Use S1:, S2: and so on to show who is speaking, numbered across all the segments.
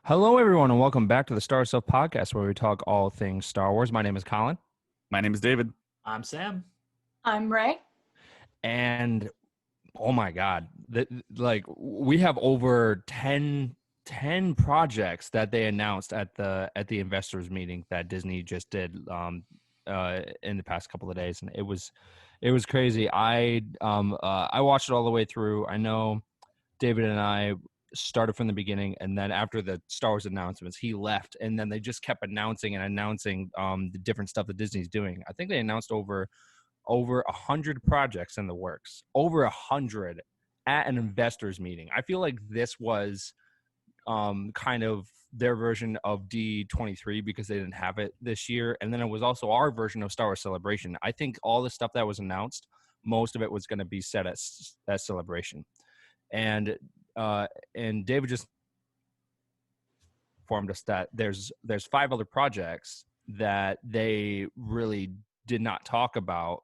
S1: Hello, everyone, and welcome back to the Star Stuff podcast, where we talk all things Star Wars. My name is Colin,
S2: My name is David.
S3: I'm Sam.
S4: I'm Ray.
S1: and oh my God, we have over 10 projects that they announced at the investors meeting that Disney just did in the past couple of days, and it was crazy. I watched it all the way through. I know David and I started from the beginning, and then after the Star Wars announcements, he left, and then they just kept announcing the different stuff that Disney's doing. I think they announced over 100 projects in the works, over 100 at an investors meeting. I feel like this was kind of their version of D23 because they didn't have it this year, and then it was also our version of Star Wars Celebration. I think all the stuff that was announced, most of it was going to be set at Celebration. And David just informed us that there's 5 other projects that they really did not talk about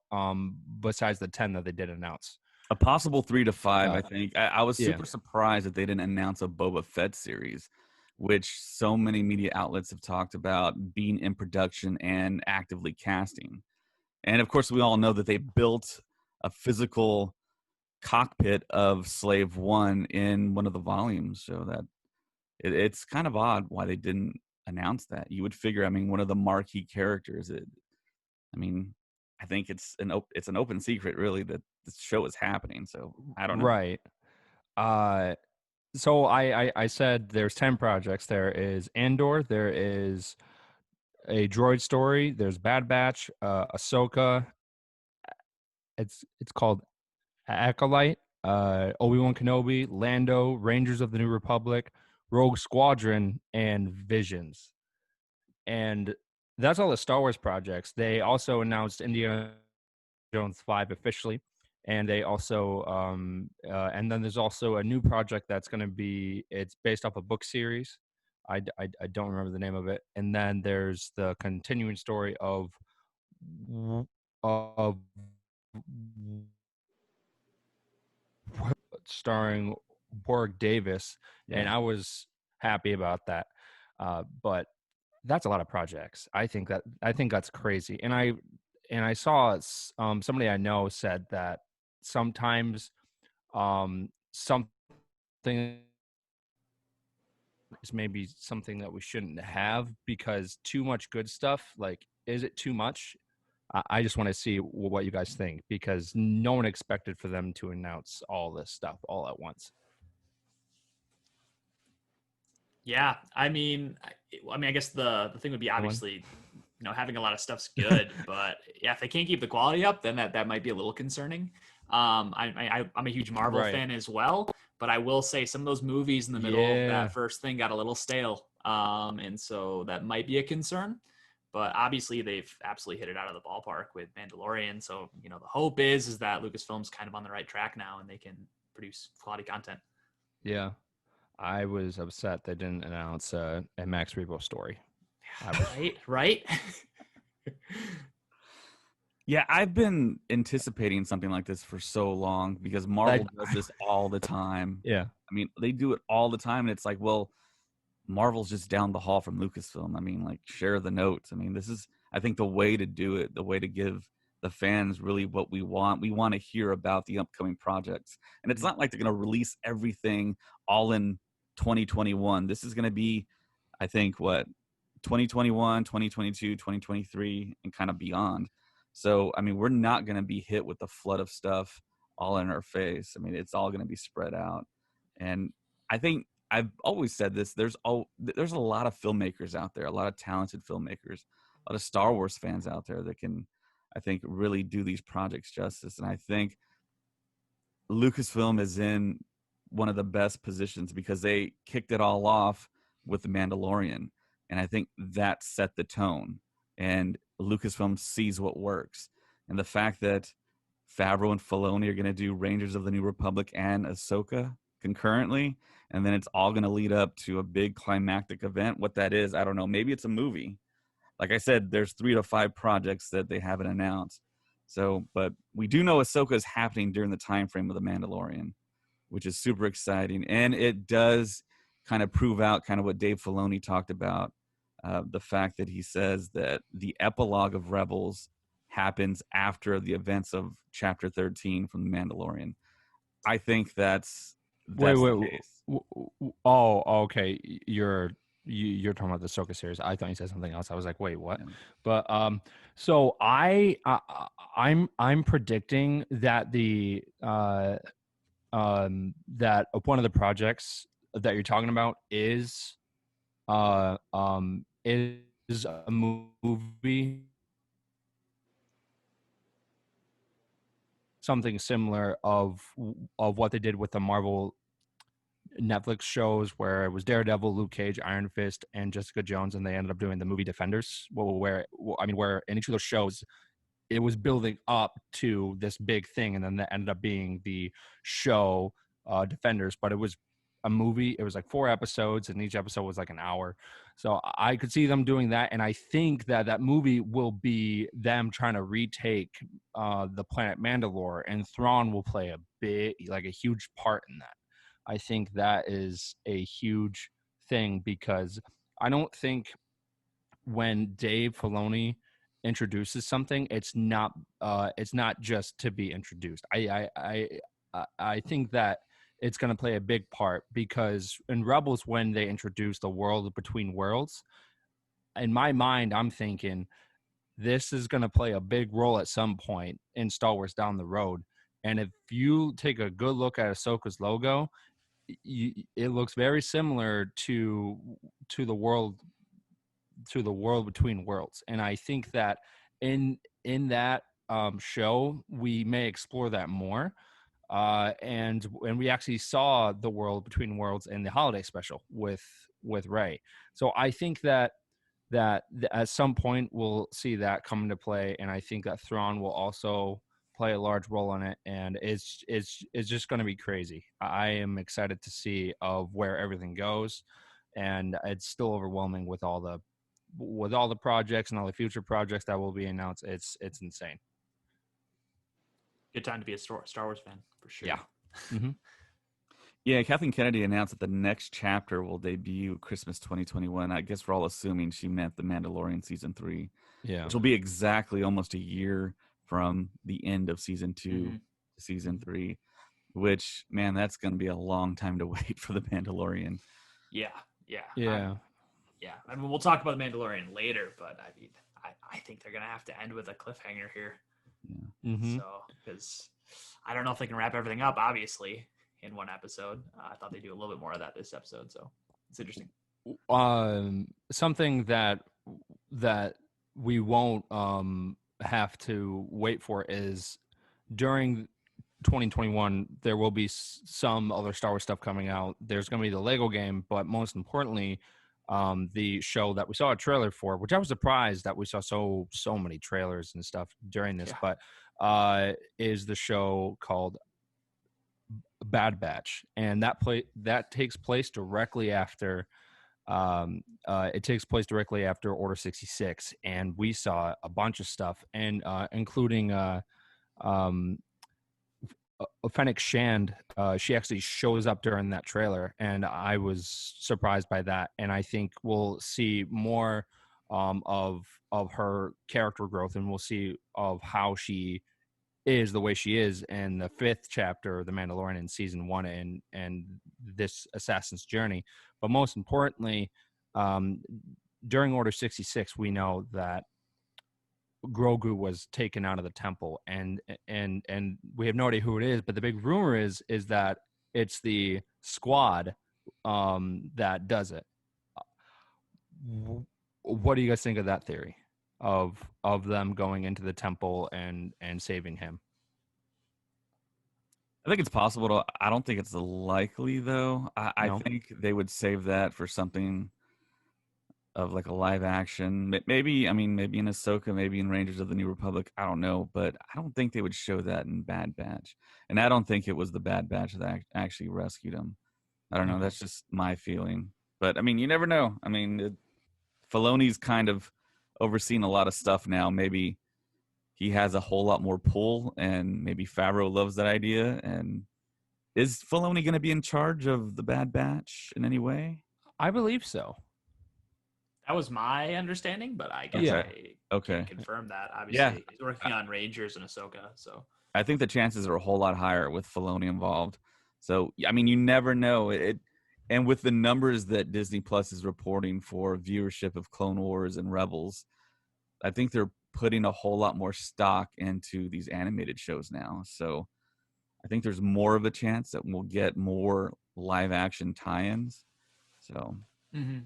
S1: besides the 10 that they did announce.
S2: A possible 3 to 5, I think. I was
S1: yeah.
S2: super surprised that they didn't announce a Boba Fett series, which so many media outlets have talked about being in production and actively casting. And of course, we all know that they built a physical cockpit of Slave One in one of the volumes, so that it's kind of odd why they didn't announce that. You would figure, I mean, one of the marquee characters. I think it's an open secret, really, that this show is happening. So I don't know.
S1: Right. So I said there's 10 projects. There is Andor. There is a droid story. There's Bad Batch, Ahsoka. It's called Acolyte, Obi-Wan Kenobi, Lando, Rangers of the New Republic, Rogue Squadron, and Visions. And that's all the Star Wars projects. They also announced Indiana Jones 5 officially. And they also, and then there's also a new project that's going to be, it's based off a book series. I don't remember the name of it. And then there's the continuing story of starring Warwick Davis, and I was happy about that. But that's a lot of projects. I think that's crazy. And I saw somebody I know said that sometimes something is maybe something that we shouldn't have because too much good stuff. Like, is it too much? I just want to see what you guys think because no one expected for them to announce all this stuff all at once.
S3: Yeah, I guess the thing would be obviously, having a lot of stuff's good, but yeah, if they can't keep the quality up, then that might be a little concerning. I'm a huge Marvel fan as well, but I will say some of those movies in the middle of that first thing got a little stale, and so that might be a concern. But obviously, they've absolutely hit it out of the ballpark with Mandalorian. So, the hope is that Lucasfilm's kind of on the right track now and they can produce quality content.
S1: Yeah. I was upset they didn't announce a Max Rebo story.
S3: Right?
S2: Yeah, I've been anticipating something like this for so long because Marvel does this all the time.
S1: Yeah.
S2: I mean, they do it all the time, and it's like, well, Marvel's just down the hall from Lucasfilm. I mean, like, share the notes. I mean, this is, I think, the way to do it, the way to give the fans really what we want. We want to hear about the upcoming projects. And it's not like they're going to release everything all in 2021. This is going to be, I think, 2021, 2022, 2023, and kind of beyond. So, I mean, we're not going to be hit with the flood of stuff all in our face. I mean, it's all going to be spread out. And I think I've always said this, there's a lot of filmmakers out there, a lot of talented filmmakers, a lot of Star Wars fans out there that can, I think, really do these projects justice. And I think Lucasfilm is in one of the best positions because they kicked it all off with The Mandalorian. And I think that set the tone. And Lucasfilm sees what works. And the fact that Favreau and Filoni are going to do Rangers of the New Republic and Ahsoka concurrently, and then it's all going to lead up to a big climactic event. What that is, I don't know. Maybe it's a movie. Like I said, there's 3 to 5 projects that they haven't announced. So, but we do know Ahsoka is happening during the time frame of The Mandalorian, which is super exciting. And it does kind of prove out kind of what Dave Filoni talked about, the fact that he says that the epilogue of Rebels happens after the events of Chapter 13 from The Mandalorian. I think that's
S1: Wait,
S2: the case.
S1: oh, okay. You're talking about the Ahsoka series. I thought you said something else. I was like, wait, what?
S2: Yeah.
S1: But so I'm predicting that that one of the projects that you're talking about is a movie, something similar of what they did with the Marvel Netflix shows, where it was Daredevil, Luke Cage, Iron Fist, and Jessica Jones, and they ended up doing the movie Defenders. Where in each of those shows, it was building up to this big thing, and then that ended up being the show Defenders. But it was a movie. It was like 4 episodes, and each episode was like an hour. So I could see them doing that, and I think that movie will be them trying to retake the planet Mandalore, and Thrawn will play a huge part in that. I think that is a huge thing, because I don't think when Dave Filoni introduces something, it's not just to be introduced. I think that it's going to play a big part, because in Rebels, when they introduced the world between worlds, in my mind, I'm thinking this is going to play a big role at some point in Star Wars down the road. And if you take a good look at Ahsoka's logo, it looks very similar to the world between worlds. And I think that in that show, we may explore that more. And we actually saw the world between worlds in the holiday special with Rey. So I think that at some point we'll see that come into play, and I think that Thrawn will also play a large role in it, and it's just going to be crazy. I am excited to see of where everything goes, and it's still overwhelming with all the projects and all the future projects that will be announced. It's insane.
S3: Good time to be a Star Wars fan, for sure.
S1: Yeah. Mm-hmm.
S2: Yeah, Kathleen Kennedy announced that the next chapter will debut Christmas 2021. I guess we're all assuming she meant The Mandalorian Season 3.
S1: Yeah.
S2: Which will be exactly almost a year from the end of Season 2 to Season 3, which, man, that's going to be a long time to wait for The Mandalorian.
S3: Yeah.
S1: Yeah.
S3: I mean, we'll talk about The Mandalorian later, but I mean, I think they're going to have to end with a cliffhanger here.
S2: Yeah.
S1: Mm-hmm.
S3: So, because I don't know if they can wrap everything up, obviously, in one episode. I thought they'd do a little bit more of that this episode, so it's interesting.
S1: Something that we won't have to wait for is during 2021 there will be some other Star Wars stuff coming out. There's going to be the Lego game, but most importantly, the show that we saw a trailer for, which I was surprised that we saw so many trailers and stuff during this, but is the show called Bad Batch, and that takes place directly after Order 66, and we saw a bunch of stuff, and including Fennec Shand. She actually shows up during that trailer, and I was surprised by that. And I think we'll see more of her character growth, and we'll see of how she is the way she is in the 5th chapter of The Mandalorian in season 1 and this assassin's journey. But most importantly, during Order 66, we know that Grogu was taken out of the temple, and we have no idea who it is, but the big rumor is that it's the Squad that does it. What do you guys think of that theory of them going into the temple and saving him?
S2: I think it's possible. I don't think it's likely, though. I think they would save that for something of like a live action. Maybe in Ahsoka, maybe in Rangers of the New Republic. I don't know, but I don't think they would show that in Bad Batch. And I don't think it was the Bad Batch that actually rescued him. I don't know. That's just my feeling. But I mean, you never know. I mean, Filoni's kind of overseeing a lot of stuff now. Maybe he has a whole lot more pull, and maybe Favreau loves that idea, and Is Filoni going to be in charge of the Bad Batch in any way?
S1: I believe so.
S3: That was my understanding, but I guess
S1: Yeah.
S3: I
S2: Okay.
S3: can't confirm that.
S2: Yeah.
S3: Obviously, he's working on Rangers and Ahsoka, so
S2: I think the chances are a whole lot higher with Filoni involved. So, I mean, you never know. And with the numbers that Disney Plus is reporting for viewership of Clone Wars and Rebels, I think they're putting a whole lot more stock into these animated shows now. So I think there's more of a chance that we'll get more live action tie-ins. So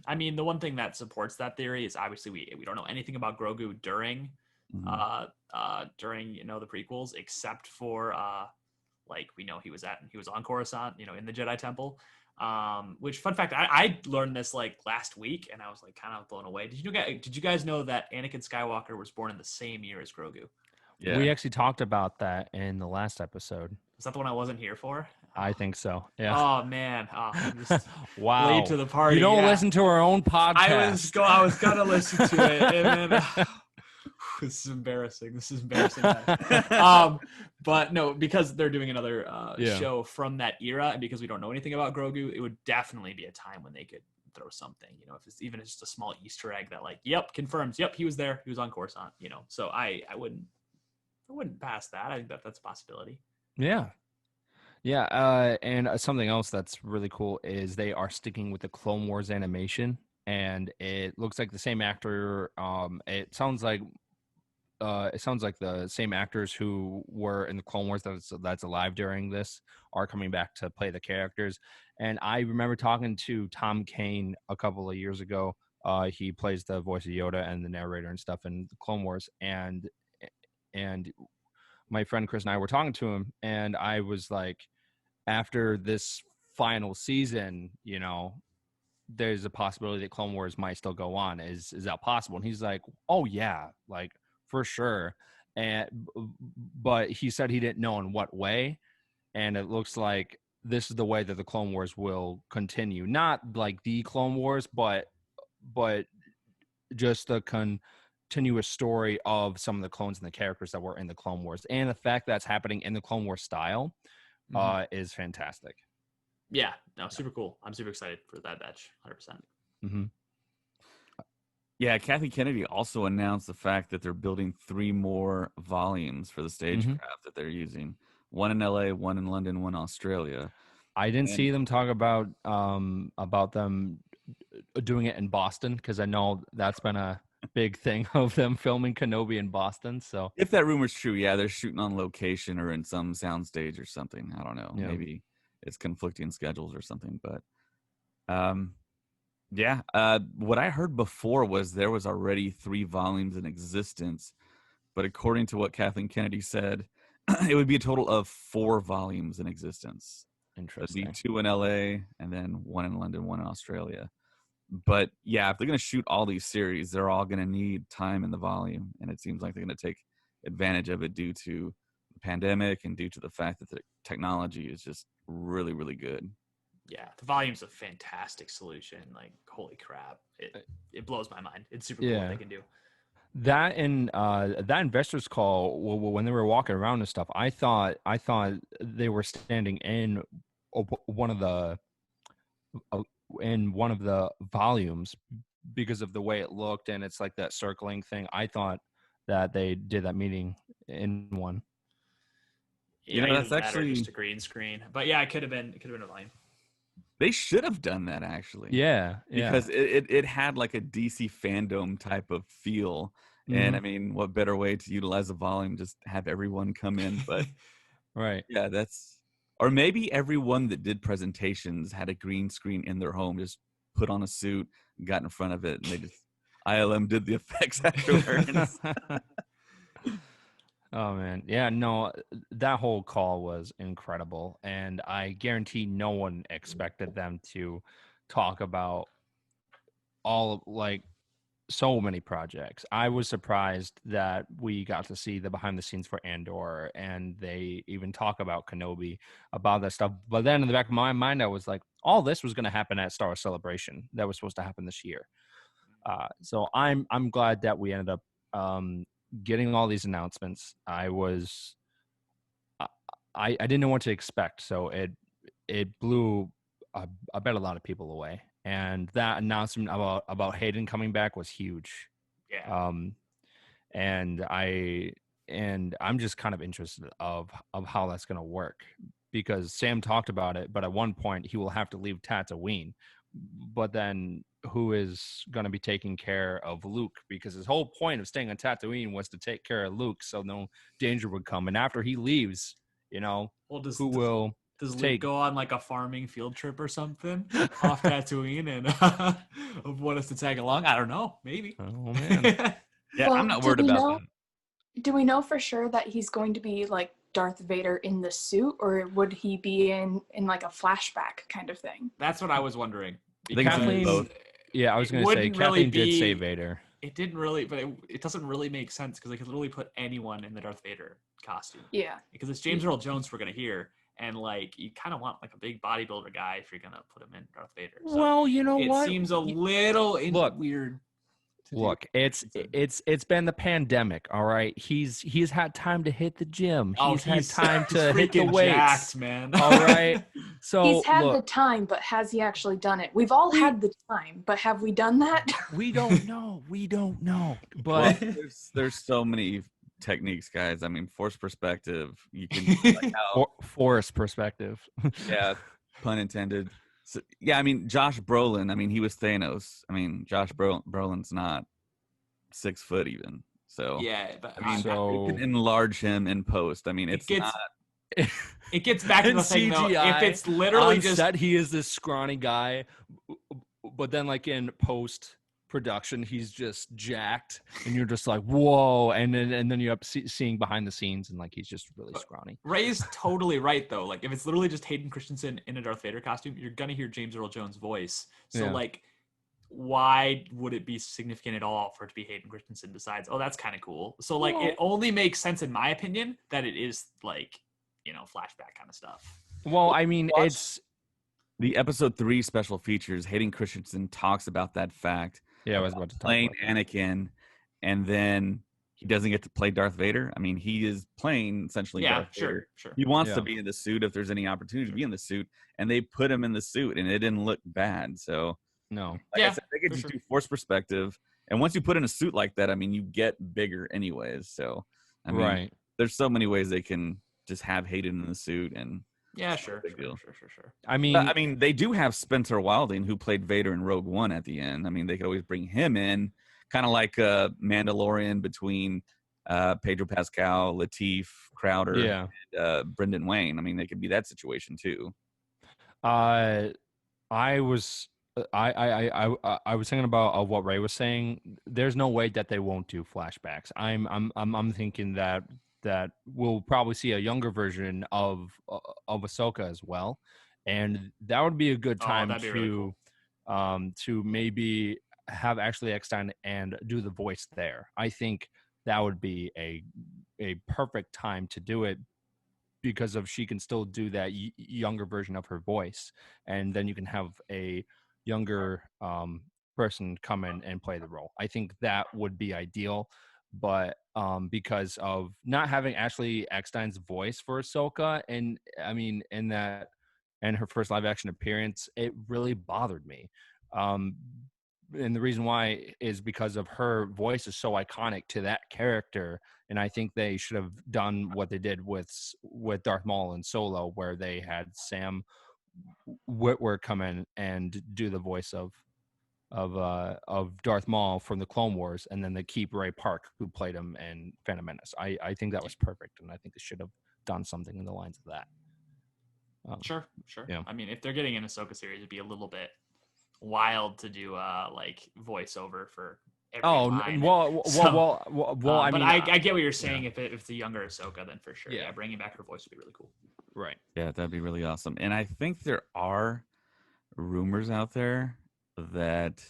S3: I mean, the one thing that supports that theory is obviously we don't know anything about Grogu during
S2: mhm.
S3: during the prequels, except for like we know he was on Coruscant, in the Jedi Temple. Which fun fact, I learned this like last week, and I was like kind of blown away. Did you guys know that Anakin Skywalker was born in the same year as Grogu?
S2: Yeah.
S1: We actually talked about that in the last episode.
S3: Is that the one I wasn't here for?
S1: I think so. Yeah.
S3: Oh man, just
S1: Wow.
S3: late to the party.
S1: You don't
S3: yeah.
S1: listen to our own podcast.
S3: I was gonna listen to it, and then this is embarrassing. But no, because they're doing another show from that era, and because we don't know anything about Grogu, it would definitely be a time when they could throw something. If it's even just a small Easter egg that, like, yep, confirms, yep, he was there, he was on Coruscant. So I wouldn't pass that. I think that's a possibility.
S1: Yeah. Yeah, and something else that's really cool is they are sticking with the Clone Wars animation, and it looks like the same actor. It sounds like the same actors who were in the Clone Wars that's alive during this are coming back to play the characters. And I remember talking to Tom Kane a couple of years ago. He plays the voice of Yoda and the narrator and stuff in the Clone Wars, and my friend Chris and I were talking to him, and I was like, after this final season, there's a possibility that Clone Wars might still go on. Is that possible? And he's like, oh yeah, like for sure. But he said he didn't know in what way. And it looks like this is the way that the Clone Wars will continue. Not like the Clone Wars, but just the continuous story of some of the clones and the characters that were in the Clone Wars. And the fact that's happening in the Clone Wars style is fantastic.
S3: Yeah, no, super cool. I'm super excited for that batch, 100%.
S1: Mm-hmm.
S2: Yeah, Kathy Kennedy also announced the fact that they're building 3 more volumes for the stagecraft that they're using. 1 in LA, 1 in London, 1 in Australia.
S1: I didn't see them talk about them doing it in Boston, because I know that's been a big thing of them filming Kenobi in Boston. So
S2: if that rumor's true, yeah, they're shooting on location or in some soundstage or something. I don't know.
S1: Yeah.
S2: Maybe it's conflicting schedules or something. But what I heard before was there was already 3 volumes in existence. But according to what Kathleen Kennedy said, it would be a total of 4 volumes in existence.
S1: Interesting.
S2: It'd be 2 in LA and then 1 in London, 1 in Australia. But yeah, if they're going to shoot all these series, they're all going to need time in the volume. And it seems like they're going to take advantage of it due to the pandemic and due to the fact that the technology is just really, really good.
S3: Yeah, the volume's a fantastic solution. Like, holy crap. It blows my mind. It's super cool what they can do.
S1: That and that investors call, when they were walking around and stuff, I thought they were standing in one of the volumes because of the way it looked, and it's like that circling thing. I thought that they did that meeting in one.
S3: Yeah, that's actually just a green screen. But yeah, it could have been a volume.
S2: They should have done that, actually.
S1: Yeah.
S2: Because it had like a DC fandom type of feel. Mm-hmm. And I mean, what better way to utilize a volume? Just have everyone come in. But
S1: right.
S2: Yeah, or maybe everyone that did presentations had a green screen in their home, just put on a suit, got in front of it, and they just ILM did the effects afterwards.
S1: Oh man, yeah, no, that whole call was incredible, and I guarantee no one expected them to talk about so many projects. I was surprised that we got to see the behind the scenes for Andor, and they even talk about Kenobi, about that stuff. But then in the back of my mind, I was like, all this was going to happen at Star Wars Celebration. That was supposed to happen this year. So I'm glad that we ended up getting all these announcements. I didn't know what to expect, so it blew I bet a lot of people away, and that announcement about Hayden coming back was huge.
S3: Yeah.
S1: And I'm just kind of interested of how that's going to work, because Sam talked about it, but at one point he will have to leave Tatooine. But then who is going to be taking care of Luke? Because his whole point of staying on Tatooine was to take care of Luke, so no danger would come. And after he leaves,
S3: Well,
S1: who will
S3: does Luke
S1: take?
S3: go on like a farming field trip or something off Tatooine and want us to tag along? I don't know. Maybe.
S1: Oh man.
S2: Yeah, I'm not worried about that.
S4: Do we know for sure that he's going to be like Darth Vader in the suit, or would he be in like a flashback kind of thing?
S3: That's what I was wondering.
S2: I think
S1: Kathleen,
S2: both.
S1: Yeah, I was going to say Kathleen did say Vader.
S3: It didn't really, but it doesn't really make sense because they could literally put anyone in the Darth Vader costume.
S4: Yeah.
S3: Because it's James Earl Jones we're gonna hear, and like you kind of want like a big bodybuilder guy if you're gonna put him in Darth Vader. So
S1: Well, you know
S3: it
S1: what?
S3: seems a little weird.
S1: Look, it's been the pandemic, all right? He's had time to hit the gym. He's had time to hit the weights,
S3: jacked, man.
S1: all right? So
S4: He's had the time, but has he actually done it? We've all had the time, but have we done that?
S1: we don't know.
S2: Well,
S1: But
S2: there's so many techniques, guys. I mean, force perspective. You can like how,
S1: forest perspective.
S2: yeah, pun intended. So, yeah, I mean, Josh Brolin. I mean, he was Thanos. I mean, Josh Brolin's not 6 foot even. So
S3: yeah, but
S2: I mean,
S1: so
S2: you can enlarge him in post. I mean, it
S3: gets back to
S1: in
S3: the thing though.
S1: CGI,
S3: If it's literally
S1: on
S3: just
S1: set, he is this scrawny guy, but then like in post production, he's just jacked, and you're just like, whoa, and then you're up seeing behind the scenes, and like he's just really scrawny.
S3: Ray's totally right though. Like if it's literally just Hayden Christensen in a Darth Vader costume, you're gonna hear James Earl Jones' voice. So
S1: Yeah.
S3: like, why would it be significant at all for it to be Hayden Christensen besides, oh, that's kind of cool. So like, it only makes sense in my opinion that it is like, flashback kind of stuff.
S1: Well, I mean, it's
S2: the episode 3 special features. Hayden Christensen talks about that fact.
S1: Yeah, I was about to talk
S2: playing
S1: about that.
S2: Anakin, and then he doesn't get to play Darth Vader. I mean, he is playing essentially Darth Vader.
S3: Sure.
S2: He wants to be in the suit if there's any opportunity to be in the suit, and they put him in the suit, and it didn't look bad. So,
S1: No.
S2: like I said, they could just do force perspective, and once you put in a suit like that, I mean, you get bigger anyways. So, I mean, there's so many ways they can just have Hayden in the suit, and
S3: yeah, sure.
S2: I mean, they do have Spencer Wilding, who played Vader in Rogue One at the end. I mean, they could always bring him in, kind of like a Mandalorian between Pedro Pascal, Lateef, Crowder, and Brendan Wayne. I mean, they could be that situation too.
S1: I was thinking about what Ray was saying. There's no way that they won't do flashbacks. I'm thinking that we'll probably see a younger version of Ahsoka as well, and that would be a good time to really cool. To maybe have Ashley Eckstein and do the voice there. I think that would be a perfect time to do it, because of she can still do that younger version of her voice, and then you can have a younger person come in and play the role. I think that would be ideal. But because of not having Ashley Eckstein's voice for Ahsoka, and I mean, in her first live action appearance, it really bothered me. And the reason why is because of her voice is so iconic to that character, and I think they should have done what they did with Darth Maul and Solo, where they had Sam Witwer come in and do the voice of Darth Maul from the Clone Wars, and then they keep Ray Park, who played him in Phantom Menace. I think that was perfect, and I think they should have done something in the lines of that.
S3: Sure.
S1: Yeah.
S3: I mean, if they're getting an Ahsoka series, it'd be a little bit wild to do like voiceover for every line.
S1: Well, I mean,
S3: I get what you're saying. If it's a younger Ahsoka, then for sure, bringing back her voice would be really cool.
S1: Right.
S2: Yeah, that'd be really awesome. And I think there are rumors out there that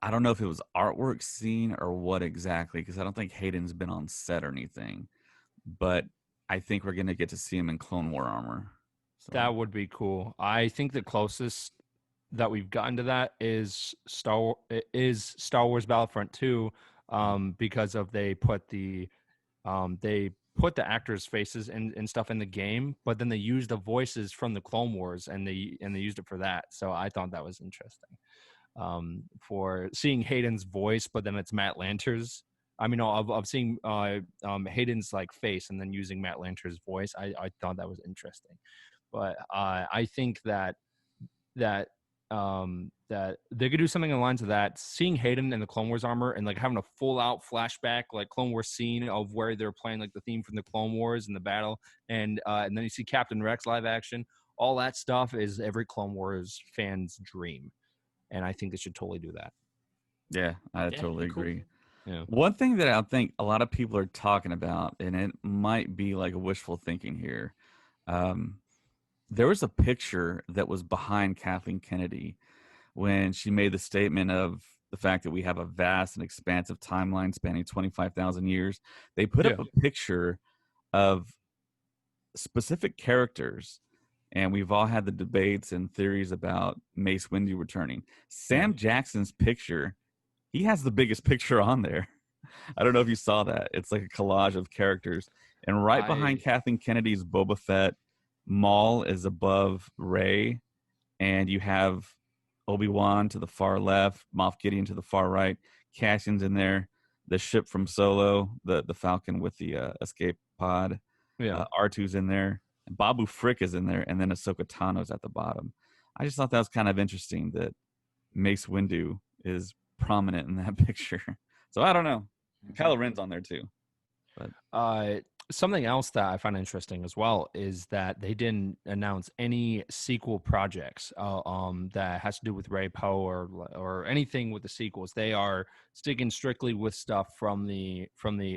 S2: I don't know if it was artwork scene or what exactly, because I don't think Hayden's been on set or anything, but I think we're going to get to see him in Clone War armor. So.
S1: That would be cool. I think the closest that we've gotten to that is Star Wars Battlefront 2, because of they put the actors' faces and stuff in the game, but then they used the voices from the Clone Wars and they used it for that. So I thought that was interesting. For seeing Hayden's voice, but then it's Matt Lanter's. I mean, of seeing Hayden's like face and then using Matt Lanter's voice. I thought that was interesting, but I think that that they could do something along the lines of that. Seeing Hayden in the Clone Wars armor and like having a full out flashback, like Clone Wars scene of where they're playing like the theme from the Clone Wars and the battle, and then you see Captain Rex live action. All that stuff is every Clone Wars fan's dream, and I think they should totally do that.
S2: Yeah, I totally
S3: cool.
S2: agree.
S1: Yeah.
S2: One thing that I think a lot of people are talking about, and it might be like a wishful thinking here, there was a picture that was behind Kathleen Kennedy when she made the statement of the fact that we have a vast and expansive timeline spanning 25,000 years. They put up a picture of specific characters, and we've all had the debates and theories about Mace Windu returning. Sam Jackson's picture, he has the biggest picture on there. I don't know if you saw that. It's like a collage of characters. And right behind Kathleen Kennedy's Boba Fett, Maul is above Rey, and you have Obi-Wan to the far left, Moff Gideon to the far right, Cassian's in there, the ship from Solo, the Falcon with the escape pod, R2's in there, and Babu Frick is in there, and then Ahsoka Tano's at the bottom. I just thought that was kind of interesting that Mace Windu is prominent in that picture. So I don't know. Kylo Ren's on there too.
S1: But something else that I find interesting as well is that they didn't announce any sequel projects that has to do with Rey, Poe, or anything with the sequels. They are sticking strictly with stuff from the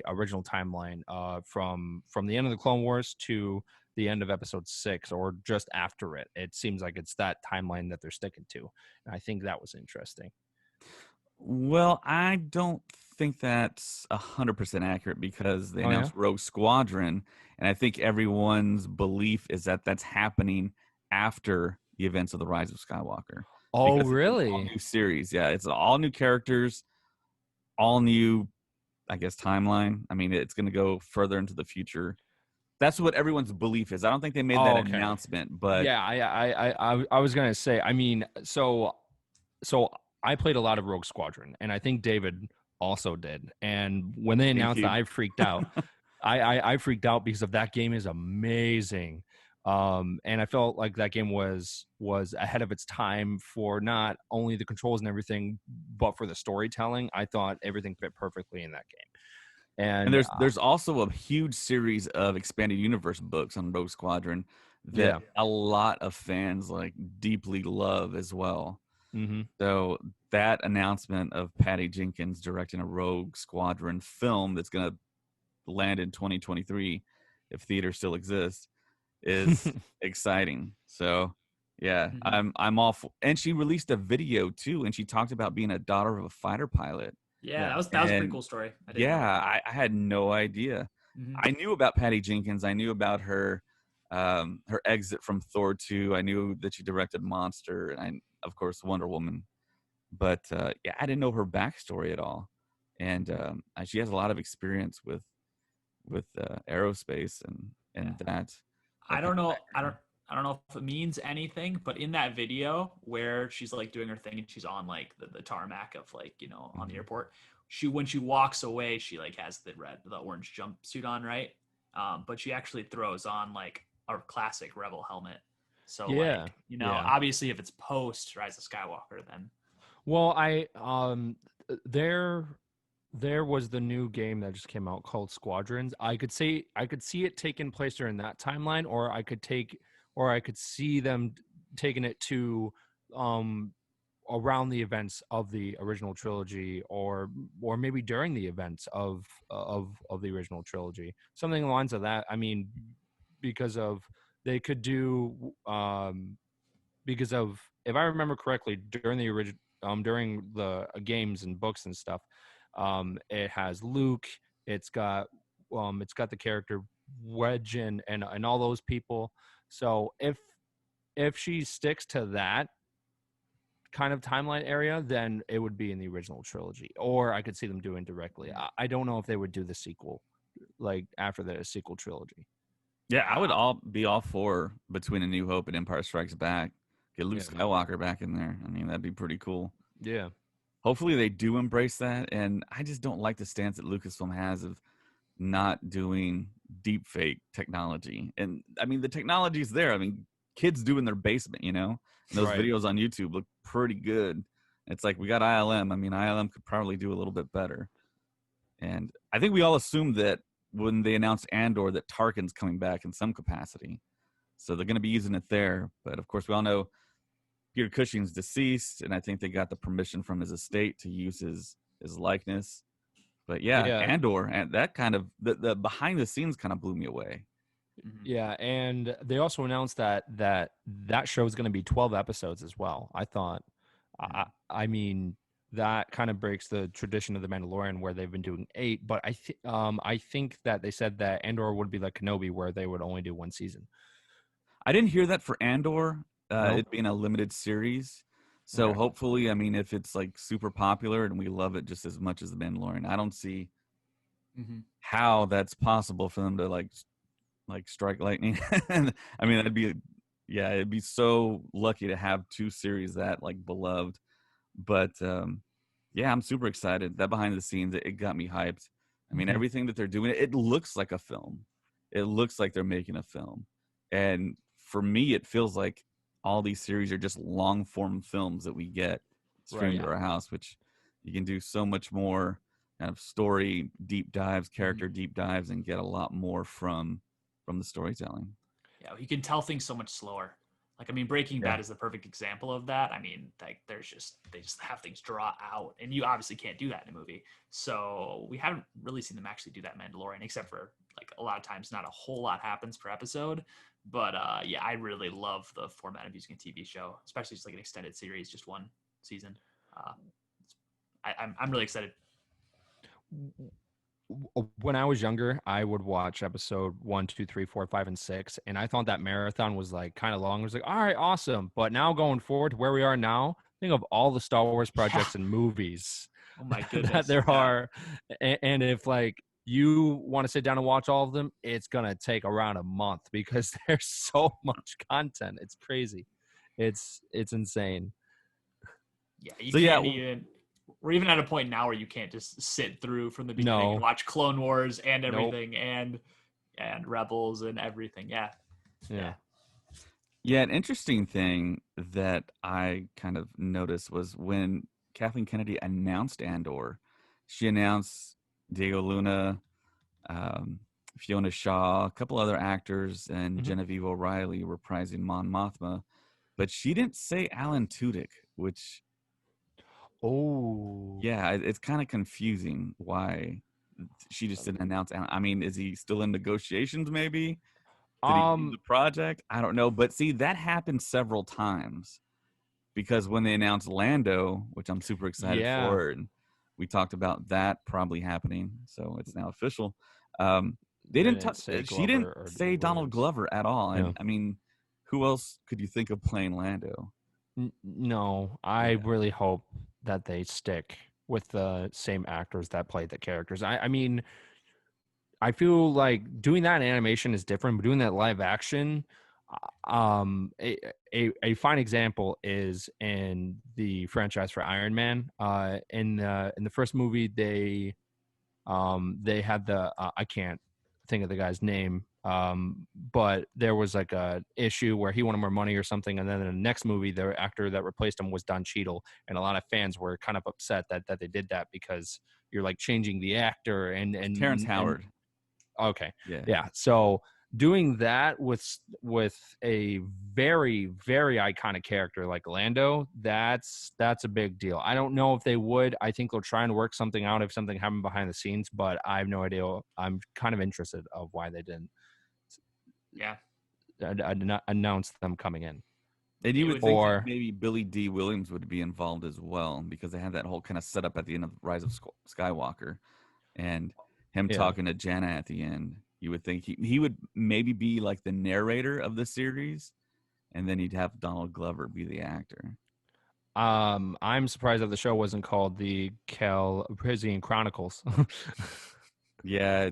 S1: original timeline, from the end of the Clone Wars to the end of Episode 6, or just after it. It seems like it's that timeline that they're sticking to, and I think that was interesting.
S2: Well, I don't think that's 100% accurate because they announced Rogue Squadron, and I think everyone's belief is that that's happening after the events of the Rise of Skywalker.
S1: Oh, really?
S2: It's all new series, yeah. It's all new characters, all new, I guess, timeline. I mean, it's going to go further into the future. That's what everyone's belief is. I don't think they made that announcement, but
S1: yeah, I was going to say. I mean, so I played a lot of Rogue Squadron, and I think David also did. And when they announced that, I freaked out. I freaked out because of that game is amazing. And I felt like that game was ahead of its time for not only the controls and everything, but for the storytelling. I thought everything fit perfectly in that game. And
S2: there's also a huge series of expanded universe books on Rogue Squadron that a lot of fans like deeply love as well.
S1: Mm-hmm.
S2: So that announcement of Patty Jenkins directing a Rogue Squadron film that's going to land in 2023, if theaters still exist, is exciting. So yeah, I'm all for, and she released a video too, and she talked about being a daughter of a fighter pilot.
S3: Yeah, that was a pretty cool story.
S2: I had no idea. I knew about Patty Jenkins. I knew about her exit from Thor 2. I knew that she directed Monster, and of course Wonder Woman. But I didn't know her backstory at all. And she has a lot of experience with aerospace and that.
S3: I don't know. I don't know if it means anything, but in that video where she's like doing her thing and she's on like the tarmac of like, on the airport, when she walks away, she like has the orange jumpsuit on, right? But she actually throws on like a classic Rebel helmet. So obviously if it's post Rise of Skywalker, then.
S1: Well, there was the new game that just came out called Squadrons. I could see it taking place during that timeline, or I could see them taking it to around the events of the original trilogy, or maybe during the events of the original trilogy, something along the lines of that. I mean, because they could do because of, if I remember correctly, during the original during the games and books and stuff, it has Luke. It's got the character Wedge and all those people. So if she sticks to that kind of timeline area, then it would be in the original trilogy, or I could see them doing directly. I don't know if they would do the sequel like after the sequel trilogy.
S2: Yeah, I would be all for Between A New Hope and Empire Strikes Back. Get Luke Skywalker back in there. I mean, that'd be pretty cool.
S1: Yeah.
S2: Hopefully they do embrace that. And I just don't like the stance that Lucasfilm has of not doing deep fake technology. And I mean, the technology is there. I mean, kids do in their basement, you know? And those videos on YouTube look pretty good. It's like, we got ILM. I mean, ILM could probably do a little bit better. And I think we all assumed that when they announced Andor that Tarkin's coming back in some capacity. So they're going to be using it there. But of course, we all know Peter Cushing's deceased, and I think they got the permission from his estate to use his likeness. But yeah, Andor, and that kind of the behind the scenes kind of blew me away.
S1: Yeah, and they also announced that show is going to be 12 episodes as well. I thought, I mean, that kind of breaks the tradition of the Mandalorian where they've been doing 8. But I think that they said that Andor would be like Kenobi, where they would only do 1 season.
S2: I didn't hear that for Andor, it being a limited series. So hopefully, I mean, if it's like super popular and we love it just as much as the Mandalorian, I don't see how that's possible for them to like strike lightning. I mean, it'd be so lucky to have 2 series that like beloved. But yeah, I'm super excited. That behind the scenes, it got me hyped. I mean, everything that they're doing, it looks like a film. It looks like they're making a film. And for me, it feels like all these series are just long form films that we get streamed to our house, which you can do so much more kind of story deep dives, character deep dives, and get a lot more from the storytelling.
S3: Yeah, you can tell things so much slower. Like, I mean, Breaking Bad is the perfect example of that. I mean, like, they just have things draw out, and you obviously can't do that in a movie. So we haven't really seen them actually do that in Mandalorian, except for like a lot of times not a whole lot happens per episode. But yeah, I really love the format of using a TV show, especially just like an extended series, just 1 season. I'm really excited.
S1: When I was younger, I would watch episode 1, 2, 3, 4, 5, and 6, and I thought that marathon was like kind of long. I was like, all right, awesome. But now going forward to where we are now, think of all the Star Wars projects and movies.
S3: Oh my goodness,
S1: that there are, and if like you want to sit down and watch all of them, it's gonna take around a month because there's so much content. It's crazy. It's insane.
S3: Yeah, we're even at a point now where you can't just sit through from the beginning and watch Clone Wars and everything and Rebels and everything. Yeah.
S2: An interesting thing that I kind of noticed was when Kathleen Kennedy announced Andor, she announced Diego Luna, Fiona Shaw, a couple other actors, and Genevieve O'Reilly reprising Mon Mothma, but she didn't say Alan Tudyk, which it's kind of confusing why she just didn't announce. I mean, is he still in negotiations? Maybe did he leave the project? I don't know. But see, that happened several times because when they announced Lando, which I'm super excited for, and we talked about that probably happening, so it's now official. They didn't touch. She didn't say Donald Glover at all. And I mean, who else could you think of playing Lando?
S1: No, I really hope that they stick with the same actors that played the characters. I mean, I feel like doing that in animation is different, but doing that live action, a fine example is in the franchise for Iron Man. In the first movie, they had the I can't think of the guy's name. But there was like a issue where he wanted more money or something, and then in the next movie, the actor that replaced him was Don Cheadle, and a lot of fans were kind of upset that they did that because you're like changing the actor and
S2: Terrence Howard.
S1: Okay, yeah. So doing that with a very, very iconic character like Lando, that's a big deal. I don't know if they would. I think they'll try and work something out if something happened behind the scenes, but I have no idea. I'm kind of interested of why they didn't. Announce them coming in.
S2: And you would think that maybe Billy D. Williams would be involved as well because they had that whole kind of setup at the end of Rise of Skywalker and him talking to Janna at the end. You would think he would maybe be like the narrator of the series, and then he'd have Donald Glover be the actor.
S1: I'm surprised that the show wasn't called the Calrissian Chronicles.
S2: Yeah.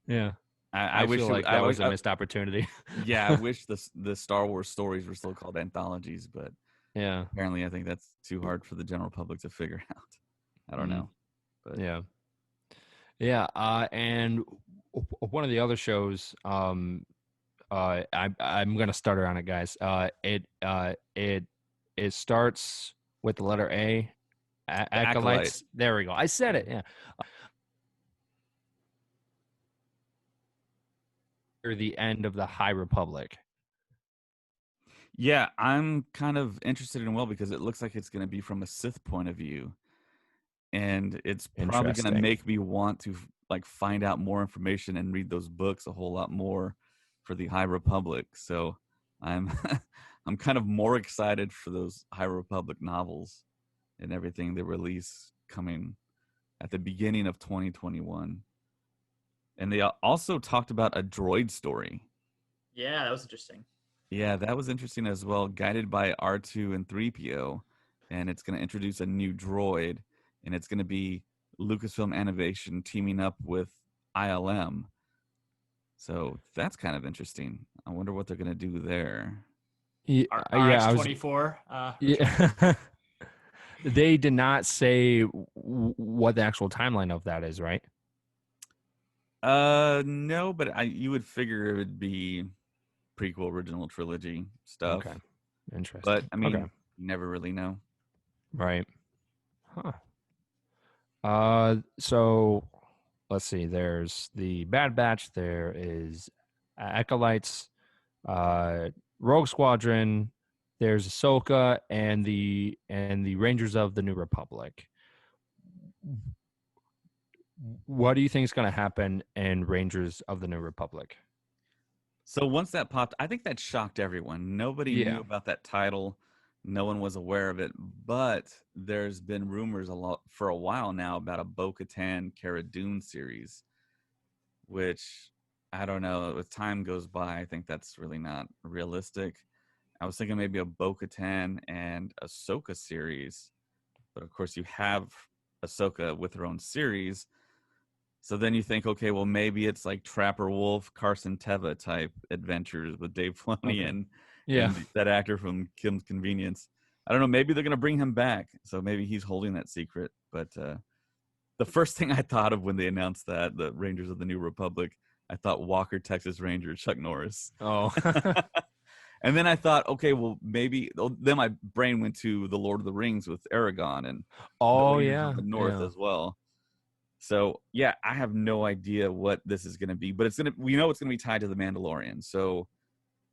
S1: Yeah.
S2: I wish
S1: feel like
S2: I
S1: that was
S2: wish
S1: a missed opportunity.
S2: yeah, I wish the Star Wars stories were still called anthologies, but
S1: Yeah.
S2: apparently I think that's too hard for the general public to figure out. I don't
S1: Mhm.
S2: know, but
S1: Yeah. Yeah. And one of the other shows, I'm gonna stutter on it, guys. It starts with the letter A.
S2: the Acolyte.
S1: Acolytes. There we go. I said it. Yeah. Or the end of the High Republic.
S2: Yeah, I'm kind of interested in because it looks like it's going to be from a Sith point of view, and it's probably going to
S1: Interesting.
S2: make me want to like find out more information and read those books a whole lot more for the High Republic. So I'm I'm kind of more excited for those High Republic novels and everything they release coming at the beginning of 2021. And they also talked about a droid story.
S3: Yeah, that was interesting.
S2: Yeah, that was interesting as well. Guided by R2 and 3PO, and it's going to introduce a new droid, and it's going to be Lucasfilm Animation teaming up with ILM. So that's kind of interesting. I wonder what they're going to do there.
S1: Yeah,
S3: RX
S1: I was.
S3: 24.
S1: Yeah. They did not say what the actual timeline of that is, right?
S2: No, but you would figure it would be prequel original trilogy stuff.
S1: Okay. Interesting.
S2: But I mean,
S1: okay.
S2: you never really know.
S1: Right. Huh. So let's see. There's the Bad Batch. There is Acolytes, Rogue Squadron. There's Ahsoka and the Rangers of the New Republic. What do you think is going to happen in Rangers of the New Republic?
S2: So once that popped, I think that shocked everyone. Nobody
S1: Yeah.
S2: knew about that title. No one was aware of it. But there's been rumors a lot for a while now about a Bo-Katan Cara Dune series, which I don't know. As time goes by, I think that's really not realistic. I was thinking maybe a Bo-Katan and Ahsoka series, but of course you have Ahsoka with her own series. So then you think, okay, well maybe it's like Trapper Wolf, Carson Teva type adventures with Dave Filoni
S1: Okay.
S2: and
S1: Yeah.
S2: that actor from Kim's Convenience. I don't know. Maybe they're gonna bring him back, so maybe he's holding that secret. But the first thing I thought of when they announced that the Rangers of the New Republic, I thought Walker Texas Ranger Chuck Norris.
S1: Oh.
S2: And then I thought, okay, well maybe. Then my brain went to the Lord of the Rings with Aragon and the
S1: Oh
S2: Rangers
S1: yeah.
S2: of the North
S1: Yeah.
S2: as well. So yeah, I have no idea what this is going to be, but we know it's going to be tied to the Mandalorian. So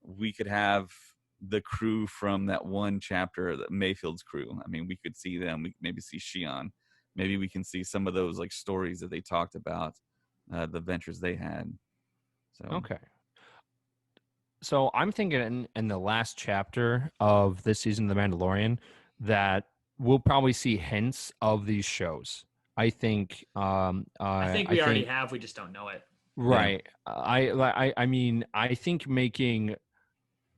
S2: we could have the crew from that one chapter, the Mayfield's crew. I mean, we could see them. We could maybe see Shion. Maybe we can see some of those like stories that they talked about, the ventures they had. So
S1: Okay. So I'm thinking in the last chapter of this season of The Mandalorian that we'll probably see hints of these shows. I think
S3: I think we already have. We just don't know it.
S1: right. I mean I think making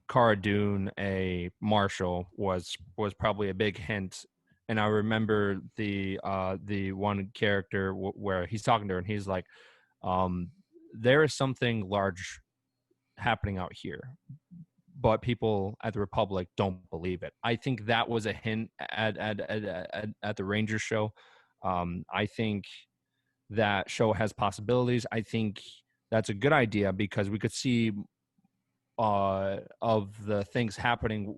S1: Cara Dune a marshal was probably a big hint. And I remember the one character where he's talking to her and he's like, there is something large happening out here, but people at the Republic don't believe it. I think that was a hint at the Rangers show. I think that show has possibilities. I think that's a good idea because we could see of the things happening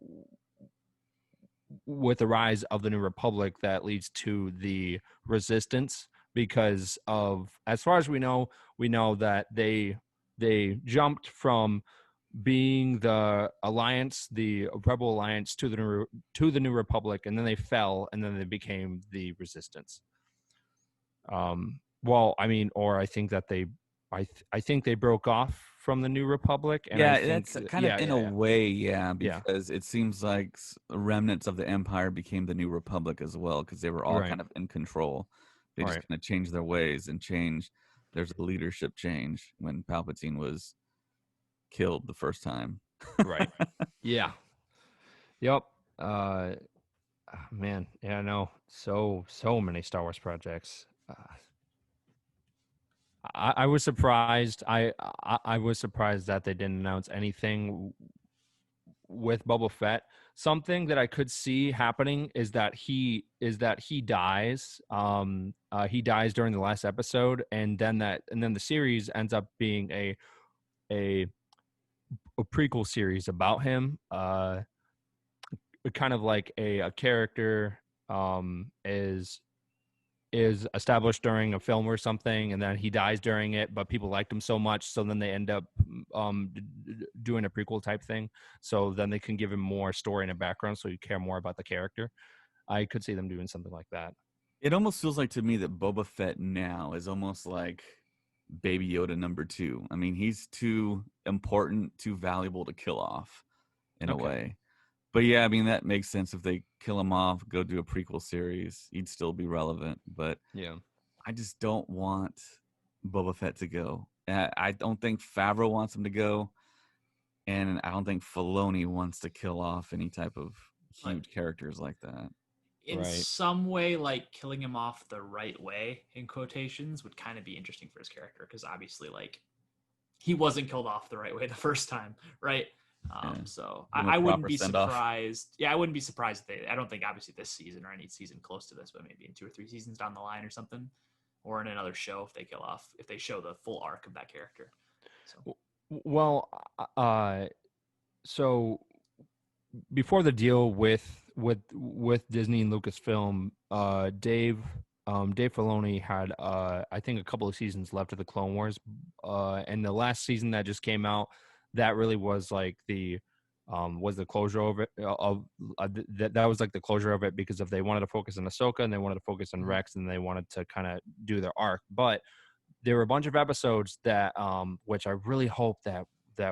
S1: with the rise of the New Republic that leads to the Resistance. Because of, as far as we know that they jumped from being the alliance, the Rebel Alliance, to the New Republic, and then they fell, and then they became the Resistance. Well, I mean, or I think that I think they broke off from the New Republic, and
S2: yeah,
S1: I think
S2: that's kind of in a way, yeah,
S1: Yeah.
S2: because it seems like remnants of the Empire became the New Republic as well, because they were all
S1: Right.
S2: kind of in control. They just
S1: Right.
S2: kind of changed their ways and changed. There's a leadership change when Palpatine was killed the first time.
S1: Right. Yeah. Yep. Man, yeah, no, so many Star Wars projects. I was surprised. I was surprised that they didn't announce anything with Boba Fett. Something that I could see happening is that he dies. He dies during the last episode, and then the series ends up being a a prequel series about him. Kind of like a character is established during a film or something, and then he dies during it, but people liked him so much, so then they end up doing a prequel type thing, so then they can give him more story and a background, so you care more about the character. I could see them doing something like that.
S2: It almost feels like to me that Boba Fett now is almost like Baby Yoda #2. I mean, he's too important, too valuable to kill off in a way. But yeah, I mean, that makes sense. If they kill him off, go do a prequel series, he'd still be relevant. But
S1: Yeah.
S2: I just don't want Boba Fett to go. I don't think Favreau wants him to go. And I don't think Filoni wants to kill off any type of huge characters like that.
S3: In
S1: Right.
S3: some way, like killing him off the right way, in quotations, would kind of be interesting for his character, because obviously, like, he wasn't killed off the right way the first time, right? So
S2: Give him a
S3: I wouldn't
S2: proper
S3: be
S2: send-off.
S3: surprised. Yeah, I wouldn't be surprised if I don't think obviously this season or any season close to this, but maybe in 2 or 3 seasons down the line or something, or in another show, if they show the full arc of that character. So.
S1: Well, so before the deal with Disney and Lucasfilm, Dave Filoni had I think a couple of seasons left of the Clone Wars, and the last season that just came out, that really was like was the closure of it. That was like the closure of it, because if they wanted to focus on Ahsoka and they wanted to focus on Rex and they wanted to kind of do their arc, but there were a bunch of episodes that which I really hope that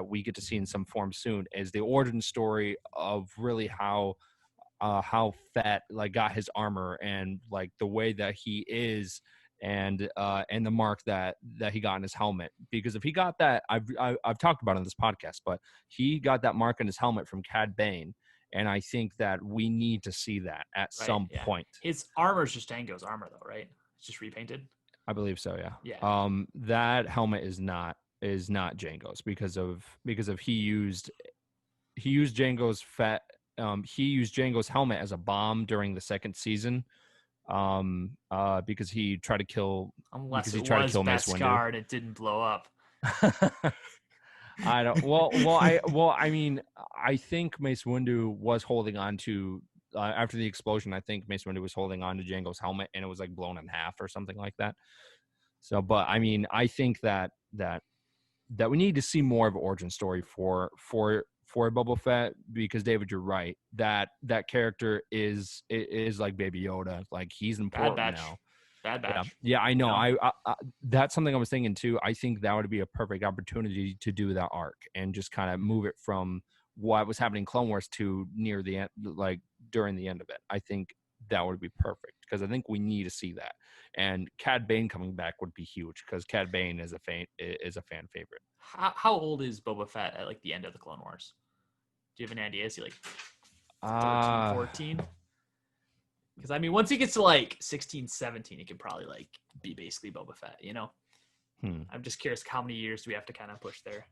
S1: we get to see in some form soon, is the origin story of really how Fett like got his armor, and like the way that he is, and the mark that he got in his helmet. Because if he got that, I've talked about it on this podcast, but he got that mark in his helmet from Cad Bane, and I think that we need to see that at some point.
S3: His armor is just Django's armor, though, right? It's just repainted.
S1: I believe so, yeah.
S3: Yeah.
S1: That helmet is not Django's, because of he used Django's he used Django's helmet as a bomb during the second season, because he tried to kill
S3: Unless
S1: Mace
S3: Beskar and it didn't blow up.
S1: I don't. I mean, I think Mace Windu was holding on to after the explosion. I think Mace Windu was holding on to Django's helmet, and it was like blown in half or something like that. So, but I mean, I think that we need to see more of an origin story for Boba Fett, because David, you're right. That character is like Baby Yoda. Like, he's important now.
S3: Bad Batch.
S1: Yeah, I know.
S3: No.
S1: I that's something I was thinking too. I think that would be a perfect opportunity to do that arc and just kind of move it from what was happening in Clone Wars to near the end, like during the end of it. I think that would be perfect, because I think we need to see that. And Cad Bane coming back would be huge, because Cad Bane is a fan favorite.
S3: How old is Boba Fett at like the end of the Clone Wars? Do you have any idea? Is he like 13, 14? Because I mean, once he gets to like 16, 17, he could probably like be basically Boba Fett, you know? I'm just curious, how many years do we have to kind of push there?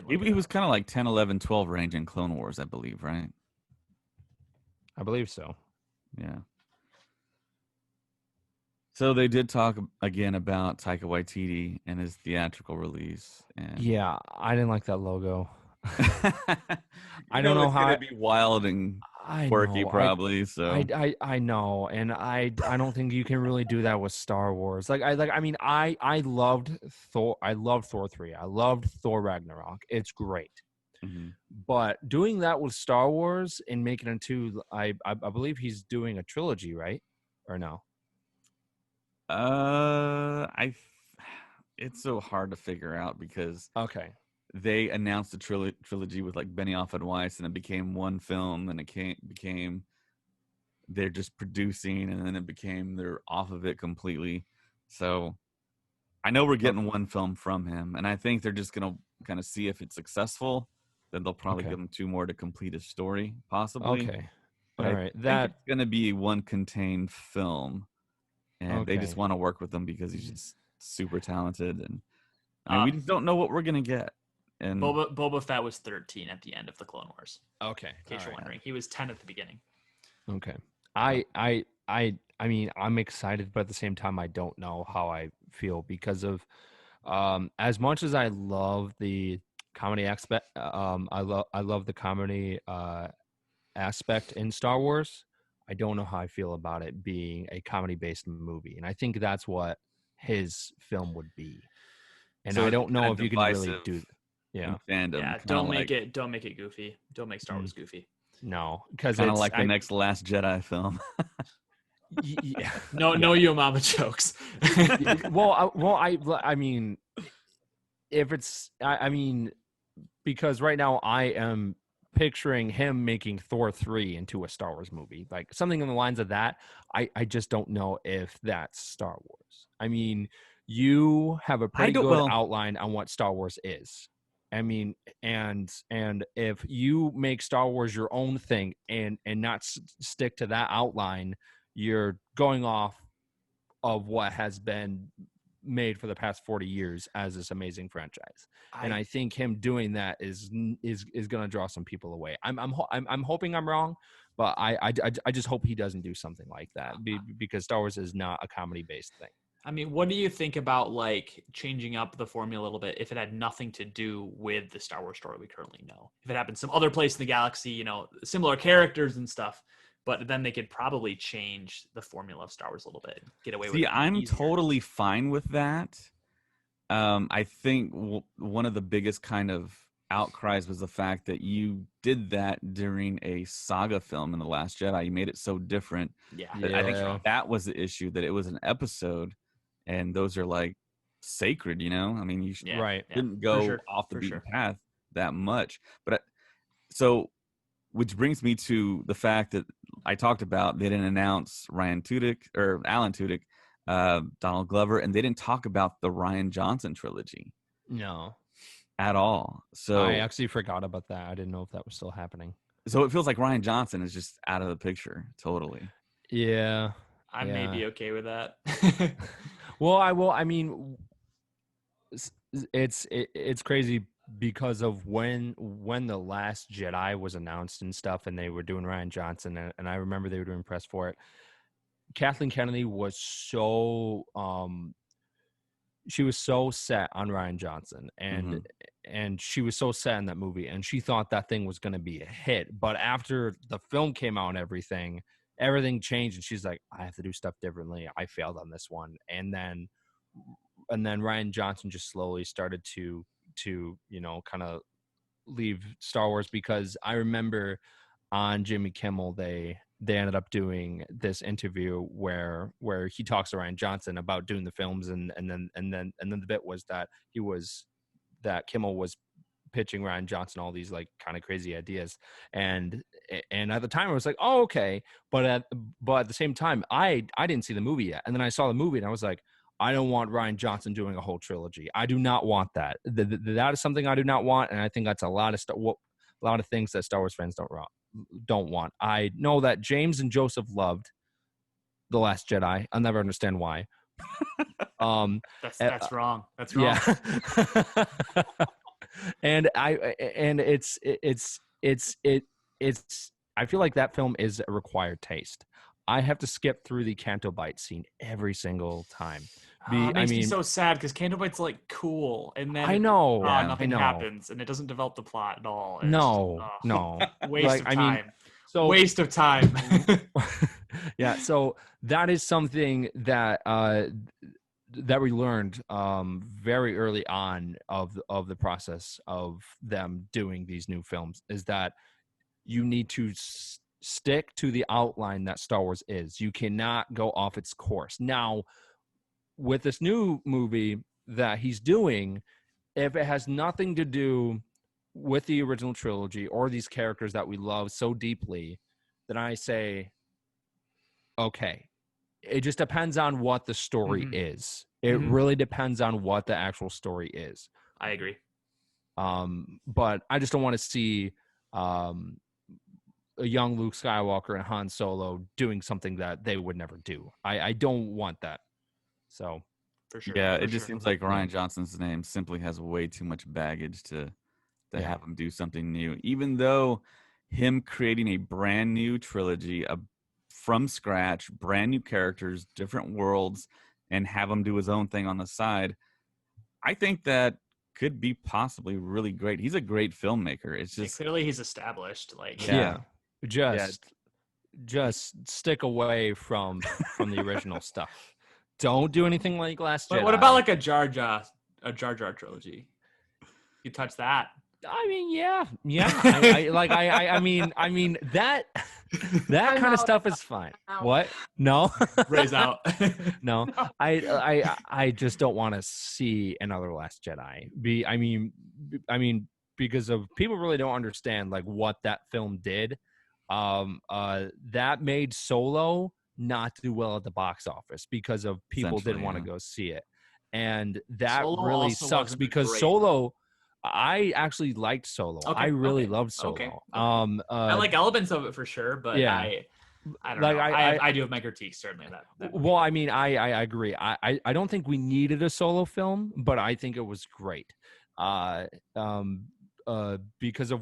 S2: He was kind of like 10, 11, 12 range in Clone Wars, I believe, right?
S1: I believe so.
S2: Yeah. So they did talk again about Taika Waititi and his theatrical release. And
S1: yeah, I didn't like that logo. I don't know how
S2: it'd be wild and quirky, probably.
S1: I know, and I don't think you can really do that with Star Wars. I loved Thor. I loved Thor 3. I loved Thor Ragnarok. It's great.
S2: Mm-hmm.
S1: But doing that with Star Wars and making it into, I believe he's doing a trilogy, right? Or no?
S2: It's so hard to figure out, because
S1: they
S2: announced a trilogy with like Benioff and Weiss, and it became one film, and it became they're just producing, and then it became they're off of it completely. So I know we're getting one film from him, and I think they're just gonna kind of see if it's successful. Then they'll probably give him 2 more to complete his story, possibly.
S1: Okay.
S2: But
S1: all right.
S2: I think it's gonna be one contained film. and they just
S1: Okay.
S2: want to work with him because he's just super talented. And I mean, we just don't know what we're gonna get. And
S3: Boba Fett was 13 at the end of the Clone Wars.
S1: Okay.
S3: In case you're wondering, he was 10 at the beginning.
S1: Okay. I mean, I'm excited, but at the same time, I don't know how I feel because of as much as I love the comedy aspect, I love the comedy aspect in Star Wars. I don't know how I feel about it being a comedy based movie, and I think that's what his film would be. And
S2: so
S1: I
S2: it'd be
S1: don't know
S2: kinda
S1: if you can really
S2: divisive
S1: do. Yeah.
S2: in fandom.
S3: Yeah,
S2: Kind of
S3: don't
S2: like
S3: make it goofy. Don't make Star Wars goofy.
S1: No, because
S2: kind of
S1: it's
S2: like the next Last Jedi film.
S1: yeah.
S3: No Yo Mama jokes.
S1: I mean, if it's, I mean, because right now I am picturing him making Thor 3 into a Star Wars movie, like something in the lines of that. I just don't know if that's Star Wars. I mean, you have a pretty good outline on what Star Wars is. I mean, and if you make Star Wars your own thing and not stick to that outline, you're going off of what has been made for the past 40 years as this amazing franchise. And I think him doing that is going to draw some people away. I'm hoping I'm wrong, but I just hope he doesn't do something like that because Star Wars is not a comedy based thing.
S3: I mean, what do you think about like changing up the formula a little bit if it had nothing to do with the Star Wars story we currently know? If it happened some other place in the galaxy, you know, similar characters and stuff, but then they could probably change the formula of Star Wars a little bit, get away with it.
S2: See, I'm
S3: easier.
S2: totally fine with that. I think one of the biggest kind of outcries was the fact that you did that during a saga film in The Last Jedi. You made it so different.
S3: Yeah.
S2: I think that was the issue, that it was an episode, and those are like sacred, you know? I mean, you shouldn't go off the beaten path that much. But so, which brings me to the fact that I talked about, they didn't announce Alan Tudyk, Donald Glover, and they didn't talk about the Rian Johnson trilogy.
S1: No.
S2: At all. So
S1: I actually forgot about that. I didn't know if that was still happening.
S2: So it feels like Rian Johnson is just out of the picture totally.
S1: Yeah.
S3: I may be okay with that.
S1: I mean, it's crazy because of when The Last Jedi was announced and stuff, and they were doing Rian Johnson, and I remember they were doing press for it. Kathleen Kennedy was so she was so set on Rian Johnson, and she was so set in that movie, and she thought that thing was going to be a hit. But after the film came out and everything changed, and she's like, I have to do stuff differently. I failed on this one. And then Rian Johnson just slowly started to kind of leave Star Wars, because I remember on Jimmy Kimmel, they ended up doing this interview where he talks to Rian Johnson about doing the films, and then the bit was that Kimmel was pitching Rian Johnson all these like kind of crazy ideas, and at the time I was like, oh, okay, but at the same time I didn't see the movie yet, and then I saw the movie and I was like, I don't want Rian Johnson doing a whole trilogy. I do not want that. That is something I do not want, and I think that's a lot of things that Star Wars fans don't want. I know that James and Joseph loved The Last Jedi. I'll never understand why.
S3: That's wrong. That's wrong.
S1: Yeah. and it's I feel like that film is a required taste. I have to skip through the Canto Bight scene every single time.
S3: It makes me so sad because Canto Bight's like cool, and then nothing happens, and it doesn't develop the plot at all.
S1: No.
S3: Waste of time. Waste of time.
S1: Yeah, so that is something that we learned very early on of the process of them doing these new films, is that you need to stick to the outline that Star Wars is. You cannot go off its course. Now, with this new movie that he's doing, if it has nothing to do with the original trilogy or these characters that we love so deeply, then I say, okay. It just depends on what the story is. It really depends on what the actual story is.
S3: I agree.
S1: But I just don't want to see a young Luke Skywalker and Han Solo doing something that they would never do. I don't want that. So
S3: For sure.
S2: Yeah,
S3: for
S2: it just
S3: sure.
S2: seems like Ryan Johnson's name simply has way too much baggage to
S1: Yeah.
S2: have him do something new. Even though him creating a brand new trilogy from scratch, brand new characters, different worlds, and have him do his own thing on the side, I think that could be possibly really great. He's a great filmmaker. It's
S3: Yeah,
S2: just
S3: clearly he's established. Like,
S2: Yeah.
S1: just stick away from the original stuff. Don't do anything like Last Jedi.
S3: what about like a Jar Jar trilogy? You touch that.
S1: I mean, yeah. I mean that
S4: I'm
S1: kind of
S4: out.
S1: stuff is fine.
S4: Out.
S1: What? No,
S3: Raise out.
S1: no. I just don't want to see another Last Jedi. I mean, because of people really don't understand like what that film did. That made Solo not do well at the box office because of people didn't want to go see it, and that
S3: Solo
S1: really
S3: also
S1: sucks
S3: wasn't a
S1: because
S3: great
S1: Solo. I actually liked Solo.
S3: Okay,
S1: I really
S3: okay,
S1: loved Solo.
S3: okay. I like elements of it for sure, but
S1: yeah.
S3: I don't
S1: Like,
S3: know.
S1: I-
S3: I do have my critiques certainly of that movie.
S1: Well, I mean, I agree. I don't think we needed a Solo film, but I think it was great. Because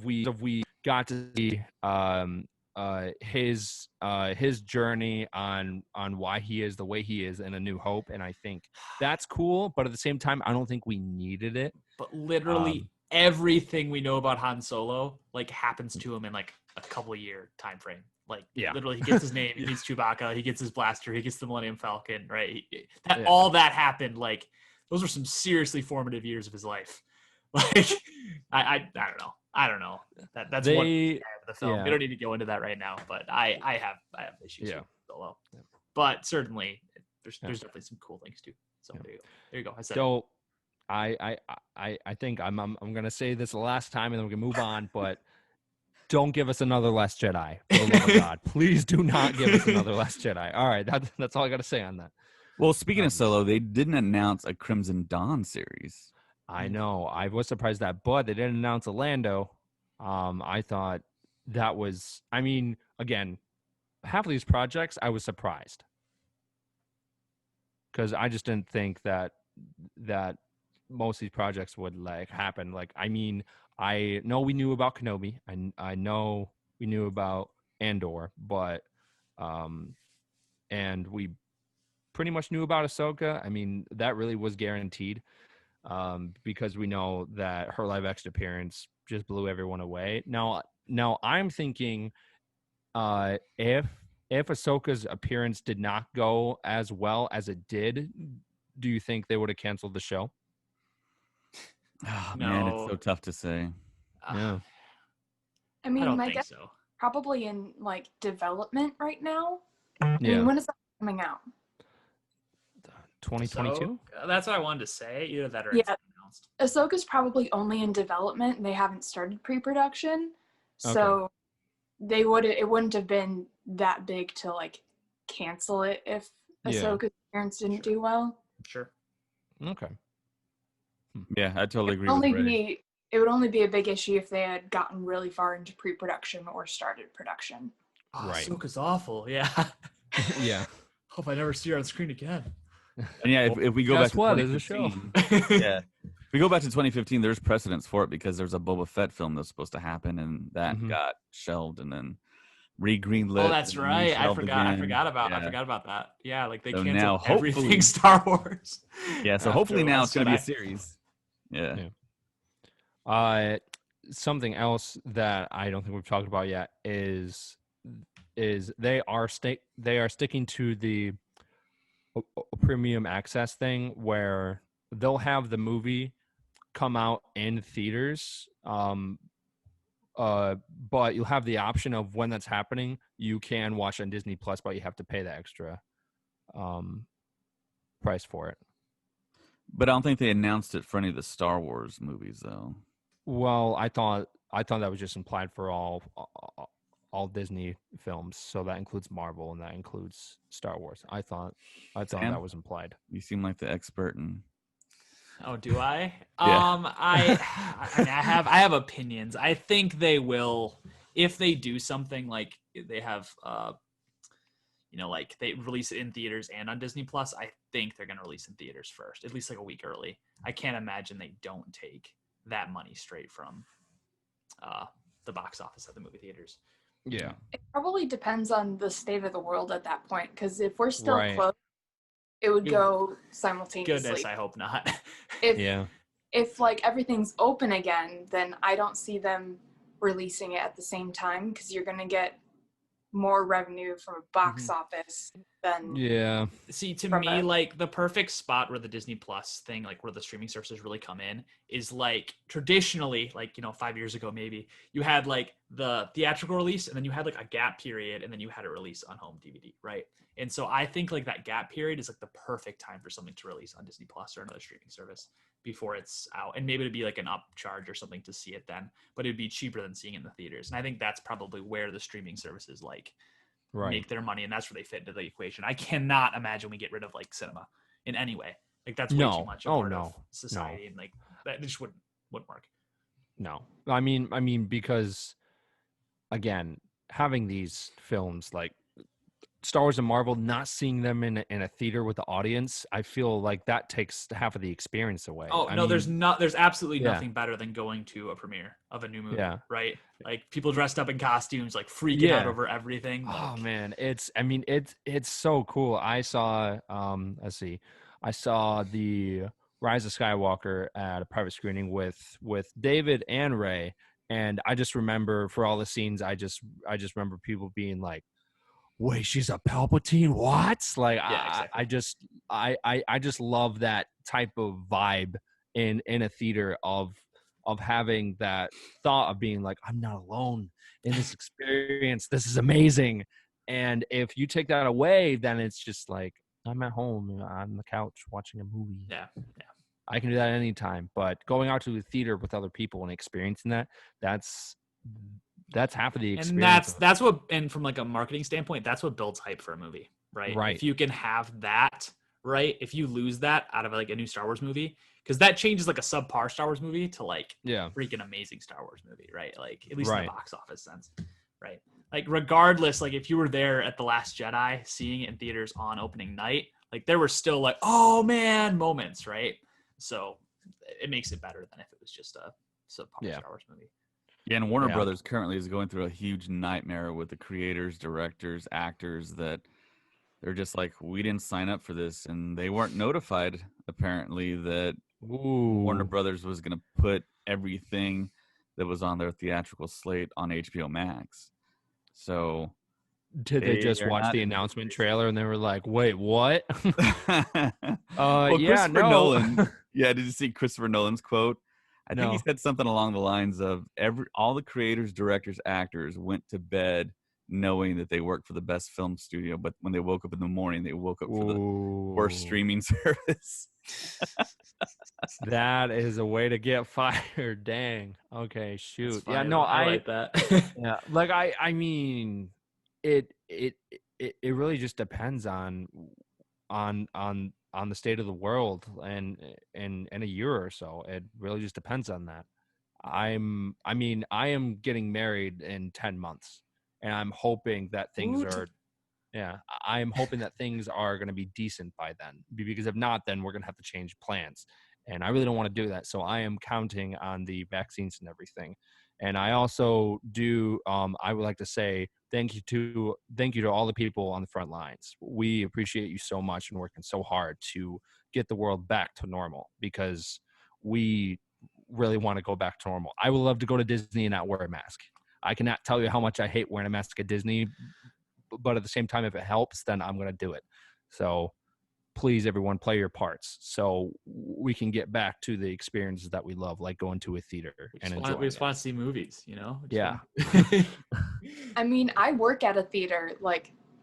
S1: we got to see his journey on why he is the way he is in A New Hope, and I think that's cool. But at the same time, I don't think we needed it.
S3: But literally everything we know about Han Solo like happens to him in like a couple of year time frame. Like literally, he gets his name, he meets Chewbacca, he gets his blaster, he gets the Millennium Falcon. Right, all that happened. Like those were some seriously formative years of his life. Like I don't know. That's one of the film.
S1: Yeah.
S3: We don't need to go into that right now, but I have issues with Solo. But certainly there's definitely some cool things too. So there you go. I said
S1: So I think I'm gonna say this the last time and then we can move on, but don't give us another Last Jedi. For the love of God. Please do not give us another Last Jedi. All right, that's all I gotta say on that.
S2: Well, speaking of Solo, they didn't announce a Crimson Dawn series.
S1: I know. I was surprised that, but they didn't announce a Lando. I thought that was. I mean, again, half of these projects, I was surprised because I just didn't think that most of these projects would like happen. Like, I mean, I know we knew about Kenobi. I know we knew about Andor, but and we pretty much knew about Ahsoka. I mean, that really was guaranteed. Because we know that her live action appearance just blew everyone away. Now I'm thinking, if Ahsoka's appearance did not go as well as it did, do you think they would have canceled the show?
S2: Oh, man, it's so tough to say.
S1: Yeah.
S4: I mean,
S3: I don't
S4: my
S3: think
S4: guess
S3: so.
S4: probably in like development right now.
S1: Yeah.
S4: I mean, when is that coming out?
S1: 2022.
S3: So, that's what I wanted to say. Either that or
S4: Yeah.
S3: it's announced.
S4: Ahsoka's probably only in development. They haven't started pre-production, so it wouldn't have been that big to like cancel it if Ahsoka's appearance didn't do well.
S3: Sure.
S1: Okay.
S2: Yeah, I totally agree.
S4: It would only be a big issue if they had gotten really far into pre-production or started production.
S3: Oh,
S1: Right.
S3: Ahsoka's awful. Yeah.
S1: Yeah.
S3: Hope I never see her on screen again.
S2: And yeah, if we go back to
S1: There's a show.
S2: 2015, yeah, if we go back to 2015, there's precedence for it because there's a Boba Fett film that's supposed to happen, and that got shelved and then re-greenlit.
S3: Oh, that's right. I forgot about that. Yeah, like they canceled
S2: now,
S3: everything Star Wars.
S2: Yeah, so hopefully now it's going to be a series. Yeah.
S1: Something else that I don't think we've talked about yet is they are sticking to the premium access thing where they'll have the movie come out in theaters, but you'll have the option of when that's happening, you can watch on Disney Plus, but you have to pay the extra price for it.
S2: But I don't think they announced it for any of the Star Wars movies, though.
S1: Well, I thought that was just implied for all Disney films, so that includes Marvel and that includes Star Wars. I thought that was implied.
S2: You seem like the expert in.
S3: Oh, do I?
S2: Yeah.
S3: I have opinions. I think they will if they do something like they have, like they release it in theaters and on Disney Plus, I think they're going to release in theaters first, at least like a week early. I can't imagine they don't take that money straight from the box office at the movie theaters.
S1: Yeah.
S4: It probably depends on the state of the world at that point, because if we're still
S1: Right.
S4: closed, it would go simultaneously.
S3: Goodness, I hope not.
S4: If like everything's open again, then I don't see them releasing it at the same time, because you're going to get more revenue from a box office than
S3: See, to me, like the perfect spot where the Disney Plus thing, like where the streaming services really come in, is like traditionally, like 5 years ago maybe, you had like the theatrical release, and then you had like a gap period, and then you had a release on home DVD, right? And so I think like that gap period is like the perfect time for something to release on Disney Plus or another streaming service before it's out. And maybe it'd be like an upcharge or something to see it then, but it'd be cheaper than seeing it in the theaters. And I think that's probably where the streaming services like make their money, and that's where they fit into the equation. I cannot imagine we get rid of like cinema in any way. Like that's way too much a part of society, and like that just wouldn't work.
S1: No, I mean because again, having these films like Star Wars and Marvel, not seeing them in a theater with the audience, I feel like that takes half of the experience away.
S3: There's absolutely nothing better than going to a premiere of a new movie, right? Like people dressed up in costumes, like freaking out over everything.
S1: Oh man, it's so cool. I saw I saw the Rise of Skywalker at a private screening with David and Ray, and I just remember for all the scenes, I just remember people being like, wait, she's a Palpatine? What? Like, exactly. I just love that type of vibe in a theater of having that thought of being like, I'm not alone in this experience. This is amazing. And if you take that away, then it's just like, I'm at home on the couch watching a movie.
S3: Yeah.
S1: I can do that anytime. But going out to the theater with other people and experiencing that's half of the experience.
S3: And that's what, and from like a marketing standpoint, that's what builds hype for a movie, right? If you can have that, right? If you lose that out of like a new Star Wars movie, because that changes like a subpar Star Wars movie to like freaking amazing Star Wars movie, right? Like at least in the box office sense, right? Like regardless, like if you were there at The Last Jedi, seeing it in theaters on opening night, like there were still like, oh man, moments, right? So it makes it better than if it was just a subpar Star Wars movie.
S2: Yeah, and Warner Brothers currently is going through a huge nightmare with the creators, directors, actors that they're just like, we didn't sign up for this, and they weren't notified apparently that Warner Brothers was going to put everything that was on their theatrical slate on HBO Max. So
S1: did they just watch the announcement trailer and they were like, wait, what?
S2: Nolan. Yeah, did you see Christopher Nolan's quote? I think he said something along the lines of all the creators, directors, actors went to bed knowing that they worked for the best film studio, but when they woke up in the morning, they woke up for the worst streaming service.
S1: That is a way to get fired. Dang. Okay, shoot. Yeah, no,
S3: I like that.
S1: Yeah, like I mean, it really just depends on the state of the world and in a year or so. It really just depends on that. I am getting married in 10 months, and I'm hoping that things I'm hoping that things are going to be decent by then, because if not, then we're going to have to change plans, and I really don't want to do that. So I am counting on the vaccines and everything. And I also do I would like to say thank you to all the people on the front lines. We appreciate you so much and working so hard to get the world back to normal, because we really want to go back to normal. I would love to go to Disney and not wear a mask. I cannot tell you how much I hate wearing a mask at Disney, but at the same time, if it helps, then I'm going to do it. So please, everyone, play your parts so we can get back to the experiences that we love, like going to a theater and enjoying it.
S3: We just want to see movies,
S1: Yeah.
S4: I mean, I work at a theater,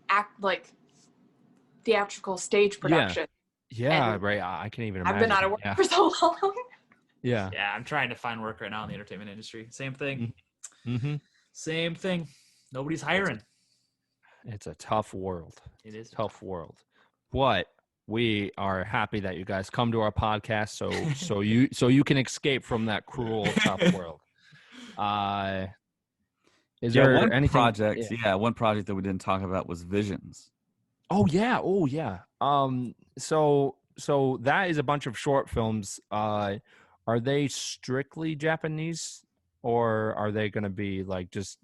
S4: act like theatrical stage production.
S1: Yeah, right. I can't even imagine.
S4: I've been out of work for so long.
S1: Yeah.
S3: Yeah, I'm trying to find work right now in the entertainment industry. Same thing.
S1: Mm-hmm.
S3: Same thing. Nobody's hiring.
S1: It's a tough world.
S3: It is
S1: a tough world. But we are happy that you guys come to our podcast so you can escape from that cruel, tough world. Is there
S2: one
S1: anything?
S2: project? Yeah, one project that we didn't talk about was Visions.
S1: Oh yeah. So that is a bunch of short films. Are they strictly Japanese, or are they going to be like just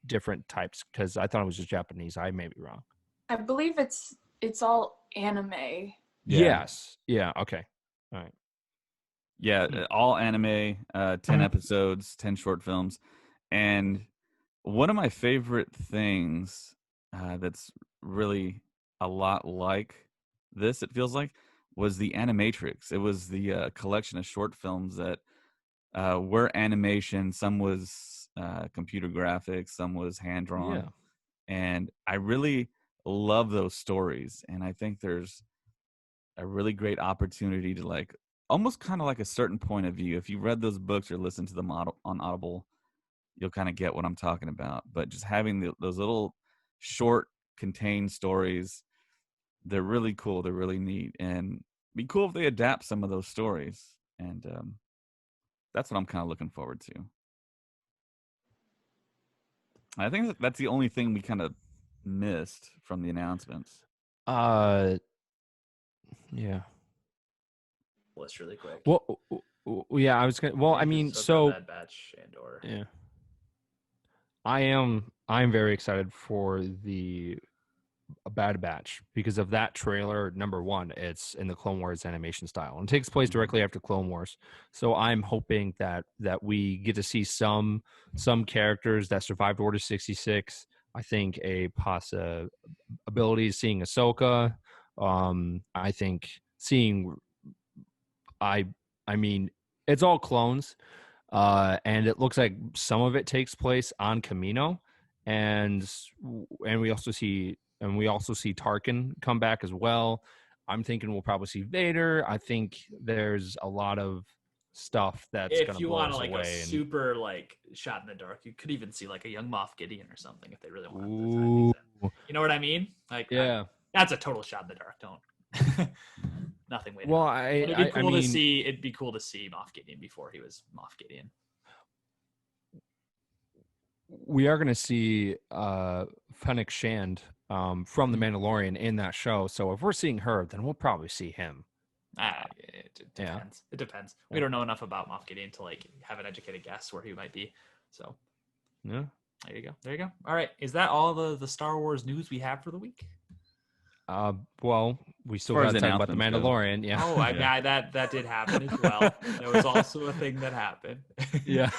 S1: different types? Because I thought it was just Japanese. I may be wrong.
S4: I believe it's all anime.
S2: Yeah.
S1: Yes. Yeah. Okay. All right.
S2: Yeah, all anime, 10 episodes, 10 short films. And one of my favorite things that's really a lot like this, it feels like, was the Animatrix. It was the collection of short films that were animation. Some was computer graphics, some was hand-drawn.
S1: Yeah.
S2: And I really love those stories. And I think there's a really great opportunity to like almost kind of like a certain point of view. If you read those books or listen to them on Audible, you'll kind of get what I'm talking about. But just having those little short contained stories, they're really cool. They're really neat, and be cool if they adapt some of those stories. And that's what I'm kind of looking forward to. I think that's the only thing we kind of missed from the announcements.
S1: Yeah.
S3: List really quick.
S1: Well, yeah, I was gonna. Well, I mean, so
S3: Bad Batch and/or
S1: yeah, I'm very excited for the Bad Batch because of that trailer. Number one, it's in the Clone Wars animation style and takes place directly after Clone Wars. So I'm hoping that we get to see some characters that survived Order 66. I think a possibility is seeing Ahsoka. I think seeing I mean, it's all clones, and it looks like some of it takes place on Camino, and we also see Tarkin come back as well. I'm thinking we'll probably see Vader. I think there's a lot of stuff that's going to blow us away. If you want
S3: a super like shot in the dark, you could even see like a young Moff Gideon or something if they really wanted to tie things in. You know what I mean? Like,
S1: yeah,
S3: that's a total shot in the dark. Don't. Nothing waiting.
S1: Well,
S3: it'd be cool to see. It'd be cool to see Moff Gideon before he was Moff Gideon.
S1: We are going to see Fennec Shand from The Mandalorian in that show. So if we're seeing her, then we'll probably see him.
S3: It depends. Yeah. It depends. We don't know enough about Moff Gideon to like have an educated guess where he might be. So
S1: yeah,
S3: there you go. All right, is that all the Star Wars news we have for the week?
S1: Well, we still got to talk about The Mandalorian. Yeah.
S3: Oh, that did happen as well. There was also a thing that happened.
S1: Yeah.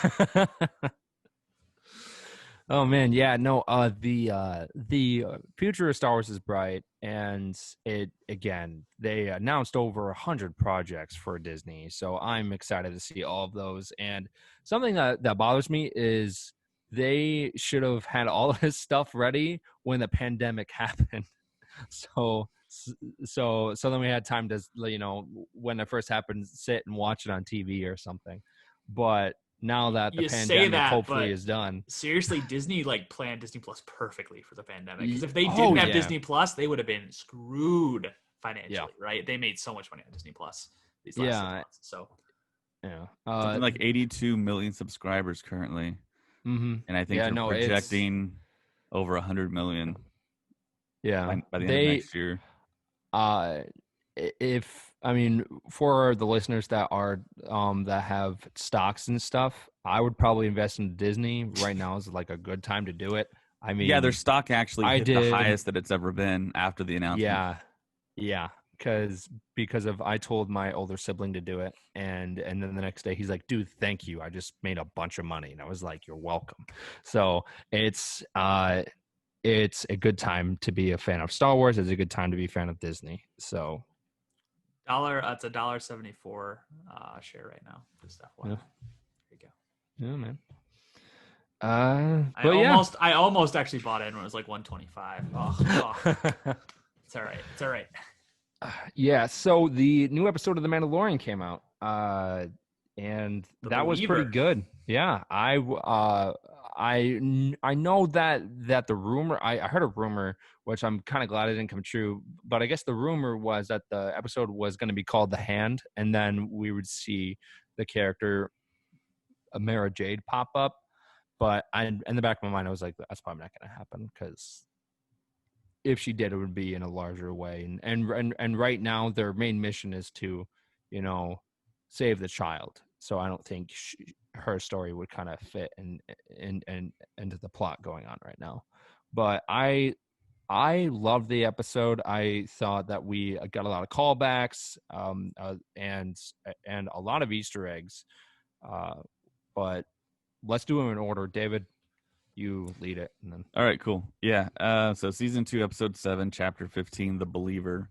S1: Oh man, yeah, no. The future of Star Wars is bright, and they announced over 100 projects for Disney, so I'm excited to see all of those. And something that bothers me is they should have had all of this stuff ready when the pandemic happened. So then we had time to, when it first happened, sit and watch it on TV or something. But now that the pandemic hopefully is done.
S3: Seriously, Disney planned Disney Plus perfectly for the pandemic. Because if they didn't have Disney Plus, they would have been screwed financially, right? They made so much money on Disney Plus these last 6 months. So
S1: yeah,
S2: something like 82 million subscribers currently, and I think they're projecting over 100 million.
S1: Yeah,
S2: by the end of next year.
S1: For the listeners that are that have stocks and stuff, I would probably invest in Disney right now. Is like a good time to do it. I mean,
S2: their stock actually hit the highest that it's ever been after the announcement.
S1: Yeah, because I told my older sibling to do it, and then the next day he's like, "Dude, thank you. I just made a bunch of money," and I was like, "You're welcome." So it's a good time to be a fan of Star Wars. It's a good time to be a fan of Disney. So,
S3: it's $1.74 share right now. Just FYI.
S1: Yeah.
S3: There you go.
S1: Yeah, man.
S3: I almost actually bought it when it was like 125. Oh. It's all right.
S1: Yeah. So the new episode of The Mandalorian came out, and that was pretty good. Yeah, I know that the rumor. I heard a rumor, which I'm kind of glad it didn't come true. But I guess the rumor was that the episode was going to be called The Hand, and then we would see the character Mara Jade pop up. But in the back of my mind, I was like, that's probably not going to happen, because if she did, it would be in a larger way. And right now, their main mission is to, save the child. So I don't think her story would kind of fit into the plot going on right now. But I loved the episode. I thought that we got a lot of callbacks, and a lot of Easter eggs. But let's do them in order. David, you lead it. And then...
S2: All right, cool. Yeah. So season 2, episode 7, chapter 15, The Believer,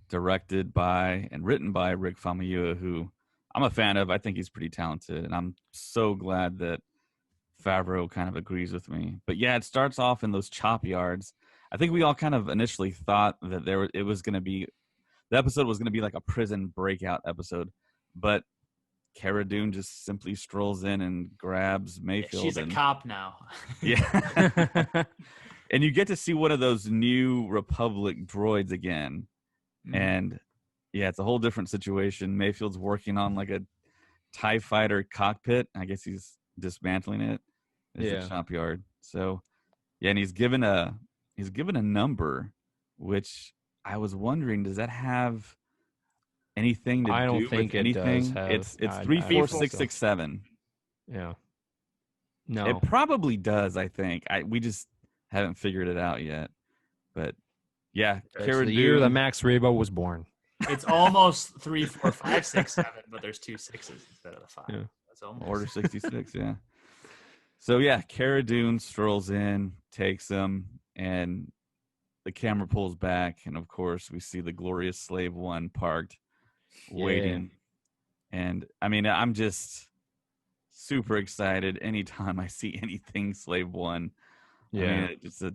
S2: directed by and written by Rick Famuyiwa, who I'm a fan of. I think he's pretty talented, and I'm so glad that Favreau kind of agrees with me. But yeah, it starts off in those chop yards. I think we all kind of initially thought that the episode was going to be like a prison breakout episode, but Cara Dune just simply strolls in and grabs Mayfield.
S3: She's a cop now.
S2: Yeah. And you get to see one of those new Republic droids again. Mm. And yeah, it's a whole different situation. Mayfield's working on like a TIE fighter cockpit. I guess he's dismantling it. It's a shop yard. So yeah, and he's given a number, which I was wondering, does that have anything to do with anything? I don't think it does have, it's 34667.
S1: Yeah. No.
S2: It probably does, I think. We just haven't figured it out yet. But yeah,
S1: Cara the year that Max Rebo was born.
S3: It's almost 3, 4, 5, 6, 7, but there's 2 6s instead of the 5.
S2: Yeah.
S3: That's almost
S2: Order 66, yeah. So yeah, Cara Dune strolls in, takes him, and the camera pulls back, and of course we see the glorious Slave One parked, waiting. And I mean, I'm just super excited anytime I see anything Slave One.
S1: Yeah,
S2: I mean, it's a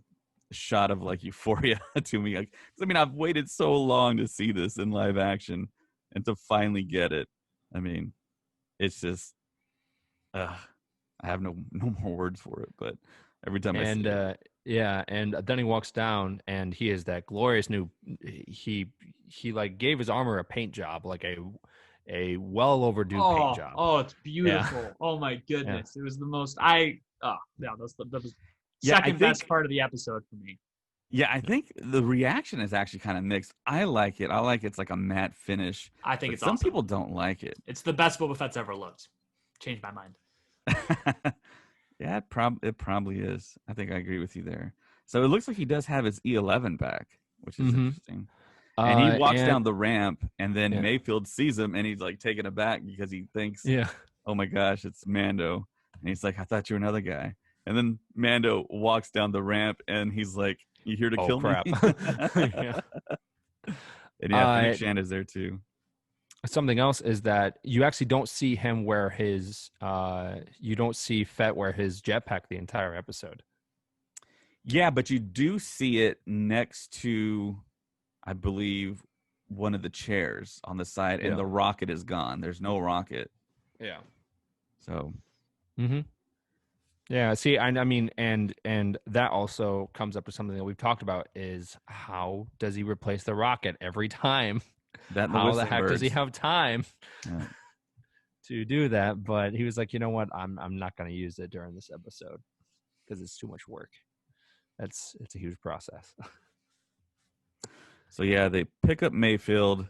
S2: shot of like euphoria to me. Like, I mean, I've waited so long to see this in live action, and to finally get it. I mean, it's just, I have no more words for it. But every time I see it.
S1: Yeah, and then he walks down, and he is that glorious new. He like gave his armor a paint job, like a well overdue paint job.
S3: Oh, it's beautiful. Yeah. Oh my goodness, It was the most. That was second best part of the episode for me.
S2: Yeah, I think the reaction is actually kind of mixed. I like it. It's like a matte finish.
S3: I think it's
S2: some
S3: awesome.
S2: People don't like it.
S3: It's the best Boba Fett's ever looked. Changed my mind.
S2: Yeah, it probably is. I think I agree with you there. So it looks like he does have his E11 back, which is interesting. And he walks down the ramp, and then Mayfield sees him, and he's like taken aback because he thinks, oh my gosh, it's Mando. And he's like, I thought you were another guy. And then Mando walks down the ramp, and he's like, you here to kill me? And Fennec Shand is there too.
S1: Something else is that you actually don't see him wear his you don't see Fett wear his jetpack the entire episode.
S2: Yeah, but you do see it next to, I believe, one of the chairs on the side, and the rocket is gone. There's no rocket.
S1: Yeah.
S2: So.
S1: Yeah. See, I mean, and that also comes up to something that we've talked about, is how does he replace the rocket every time? How the heck does he have time to do that? But he was like, you know what? I'm not going to use it during this episode because it's too much work. It's a huge process.
S2: So yeah, they pick up Mayfield,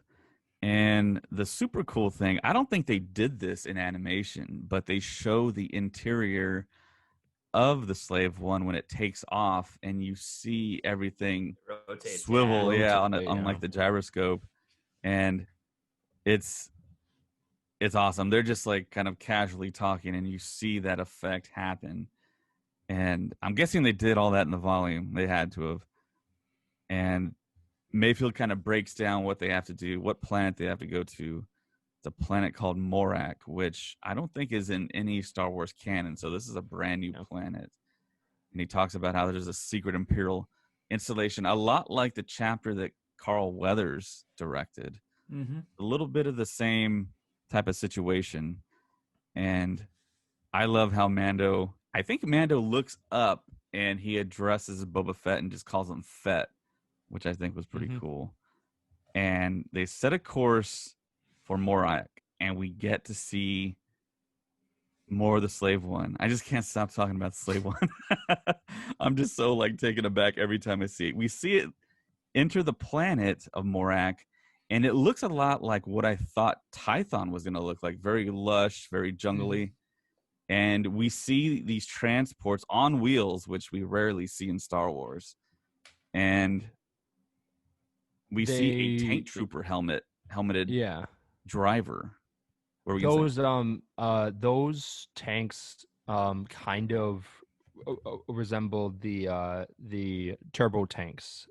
S2: and the super cool thing, I don't think they did this in animation, but they show the interior of the Slave One when it takes off, and you see everything swivel, on like the gyroscope. And it's awesome. They're just like kind of casually talking, and you see that effect happen. And I'm guessing they did all that in the volume. They had to have. And Mayfield kind of breaks down what they have to do, what planet they have to go to. It's a planet called Morak, which I don't think is in any Star Wars canon. So this is a brand new planet. And he talks about how there's a secret Imperial installation, a lot like the chapter that Carl Weathers directed. A little bit of the same type of situation. And I love how I think Mando looks up and he addresses Boba Fett and just calls him Fett, which I think was pretty cool. And they set a course for Morak, and we get to see More of the slave one. I just can't stop talking about the slave one. I'm just so like taken aback every time I see it. We see it enter the planet of Morak, and it looks a lot like what I thought Tython was going to look like. Very lush, very jungly. And we see these transports on wheels, which we rarely see in Star Wars. And we see a tank trooper helmeted driver. What were you saying?
S1: Those tanks kind of resemble the turbo tanks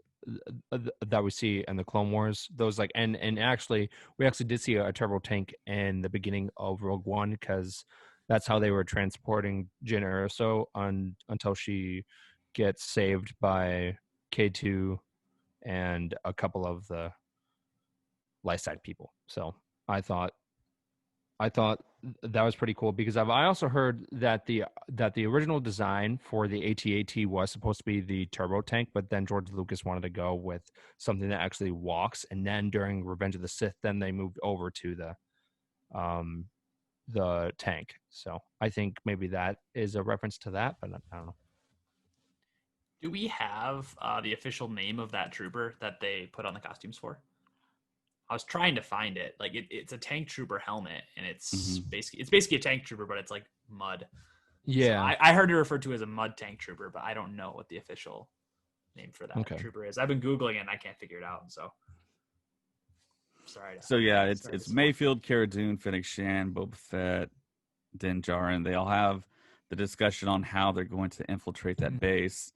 S1: that we see in the Clone Wars. Those like and actually we actually did see a turbo tank in the beginning of Rogue One, because that's how they were transporting Jyn Erso until she gets saved by K2 and a couple of the light side people. So I thought that was pretty cool, because I also heard that the original design for the AT-AT was supposed to be the turbo tank, but then George Lucas wanted to go with something that actually walks, and then during Revenge of the Sith, then they moved over to the tank. So I think maybe that is a reference to that, but I don't know.
S3: Do we have the official name of that trooper that they put on the costumes for? I was trying to find it. Like it's a tank trooper helmet, and it's basically a tank trooper, but it's like mud.
S1: Yeah,
S3: so I heard it referred to as a mud tank trooper, but I don't know what the official name for that trooper is. I've been Googling it and I can't figure it out. So sorry.
S2: So yeah, it's Mayfield, Cara Dune, Fennec Shand, Boba Fett, Din Djarin. They all have the discussion on how they're going to infiltrate that base,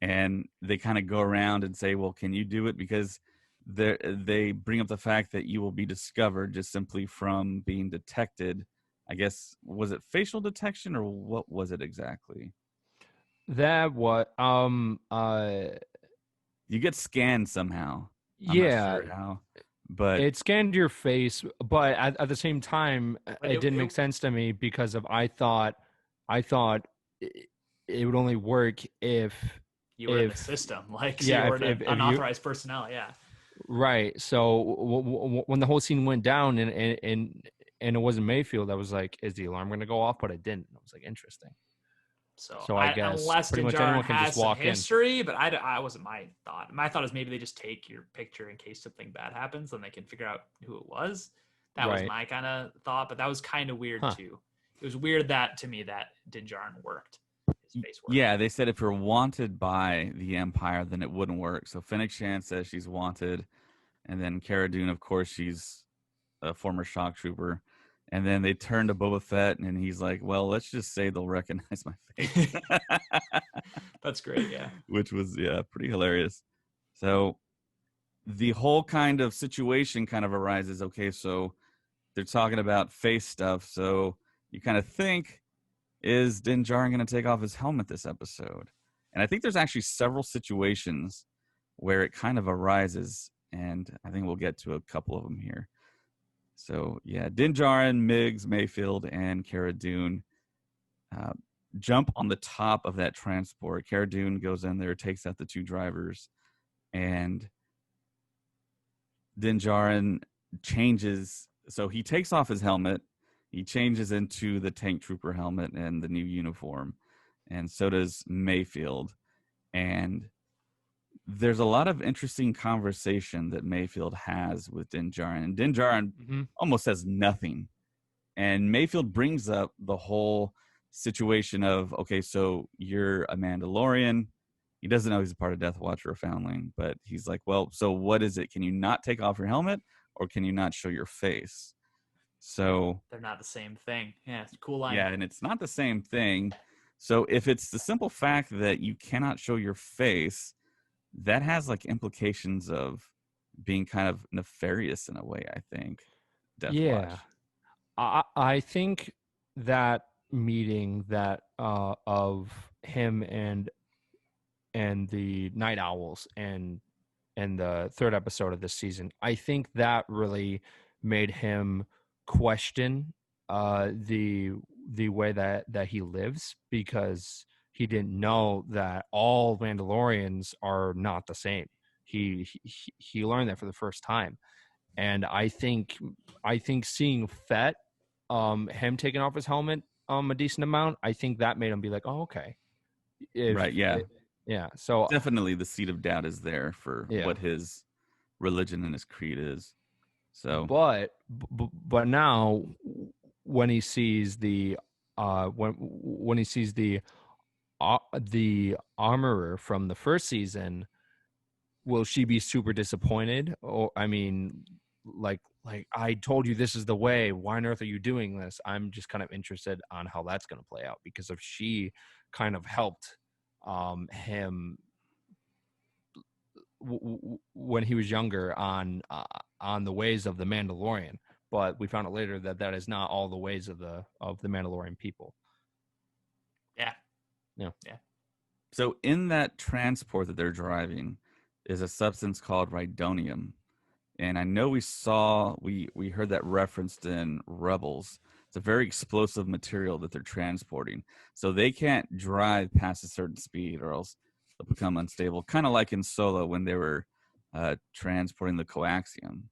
S2: and they kind of go around and say, "Well, can you do it?" Because they bring up the fact that you will be discovered just simply from being detected. I guess, was it facial detection, or what was it exactly?
S1: That what
S2: you get scanned somehow. I'm not sure how, but
S1: it scanned your face, but at the same time it didn't make sense to me, because of I thought it would only work if
S3: you were in the system, like you were an unauthorized personnel. Yeah.
S1: Right. So when the whole scene went down and it wasn't Mayfield, I was like, is the alarm going to go off? But it didn't. I was like, interesting.
S3: So
S1: I guess
S3: unless
S1: pretty much
S3: Din Djarin
S1: anyone can
S3: has
S1: just walk
S3: some history, but I wasn't my thought. My thought is maybe they just take your picture in case something bad happens, and they can figure out who it was. That was my kind of thought, but that was kind of weird too. It was weird to me that Din Djarin worked. His face worked.
S2: Yeah, they said if you're wanted by the Empire, then it wouldn't work. So Fennec Shand says she's wanted, and then Cara Dune, of course, she's a former shock trooper. And then they turn to Boba Fett, and he's like, well, let's just say they'll recognize my face.
S3: That's great, yeah.
S2: Which was, pretty hilarious. So the whole kind of situation kind of arises. Okay, so they're talking about face stuff. So you kind of think, is Din Djarin going to take off his helmet this episode? And I think there's actually several situations where it kind of arises, and I think we'll get to a couple of them here. So, yeah, Din Djarin, Miggs, Mayfield, and Cara Dune jump on the top of that transport. Cara Dune goes in there, takes out the two drivers, and Din Djarin changes. So he takes off his helmet. He changes into the tank trooper helmet and the new uniform. And so does Mayfield. And there's a lot of interesting conversation that Mayfield has with Din Djarin. And Din Djarin almost says nothing. And Mayfield brings up the whole situation of, okay, so you're a Mandalorian. He doesn't know he's a part of Death Watch or a foundling, but he's like, well, so what is it? Can you not take off your helmet, or can you not show your face? So
S3: they're not the same thing. Yeah, it's a cool line.
S2: Yeah, and it's not the same thing. So if it's the simple fact that you cannot show your face, that has like implications of being kind of nefarious in a way, I think. Death Watch.
S1: I think that meeting that of him and the Night Owls and the third episode of this season, I think that really made him question the way that he lives, because he didn't know that all Mandalorians are not the same. He learned that for the first time, and I think seeing Fett, him taking off his helmet, a decent amount, I think that made him be like, oh, okay.
S2: Right, yeah.
S1: Yeah. So
S2: Definitely the seed of doubt is there for
S1: Yeah.
S2: what his religion and his creed is. So,
S1: but now when he sees the when he sees the armorer from the first season, will she be super disappointed? Or I mean, like I told you this is the way. Why on earth are you doing this? I'm just kind of interested on how that's going to play out, because if she kind of helped him when he was younger on the ways of the Mandalorian, but we found out later that that is not all the ways of the Mandalorian people.
S3: Yeah.
S2: so in that transport that they're driving is a substance called rhydonium. And I know we heard that referenced in Rebels. It's a very explosive material that they're transporting. So they can't drive past a certain speed or else they'll become unstable. Kind of like in Solo when they were transporting the coaxium.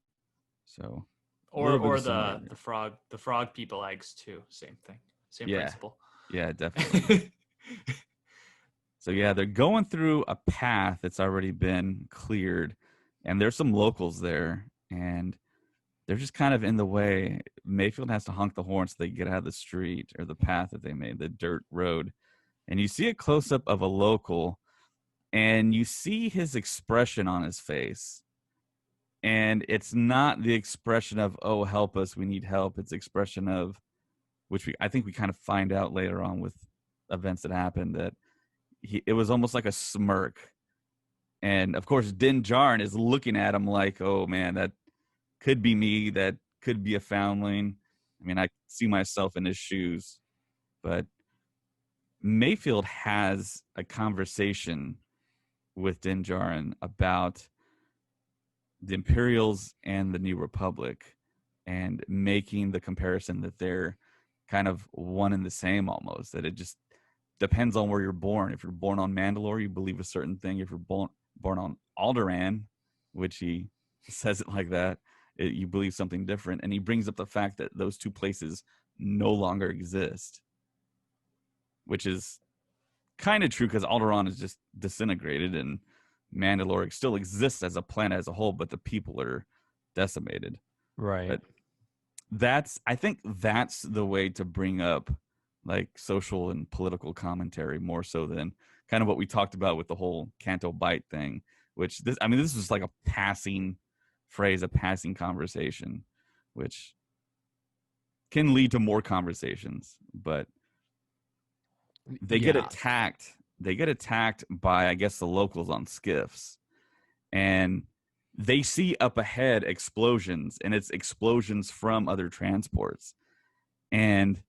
S2: So
S3: Or the frog people eggs too. Same thing. Same principle.
S2: Yeah, definitely. So yeah, they're going through a path that's already been cleared, and there's some locals there, and they're just kind of in the way. Mayfield has to honk the horn so they get out of the street or the path that they made, the dirt road. And you see a close up of a local, and you see his expression on his face. And it's not the expression of, oh, help us, we need help. It's expression of, which I think we kind of find out later on with events that happened, that it was almost like a smirk. And of course, Din Djarin is looking at him like, oh man, that could be me. That could be a foundling. I mean, I see myself in his shoes. But Mayfield has a conversation with Din Djarin about the Imperials and the New Republic, and making the comparison that they're kind of one and the same almost, that it just depends on where you're born. If you're born on Mandalore, you believe a certain thing. If you're born on Alderaan, which he says it like that, you believe something different. And he brings up the fact that those two places no longer exist, which is kind of true because Alderaan is just disintegrated and Mandalore still exists as a planet as a whole, but the people are decimated.
S1: Right.
S2: But I think that's the way to bring up like social and political commentary more so than kind of what we talked about with the whole Canto Bight thing, which this is like a passing phrase, a passing conversation, which can lead to more conversations, but they get attacked. They get attacked by, I guess, the locals on skiffs, and they see up ahead explosions, and it's explosions from other transports. And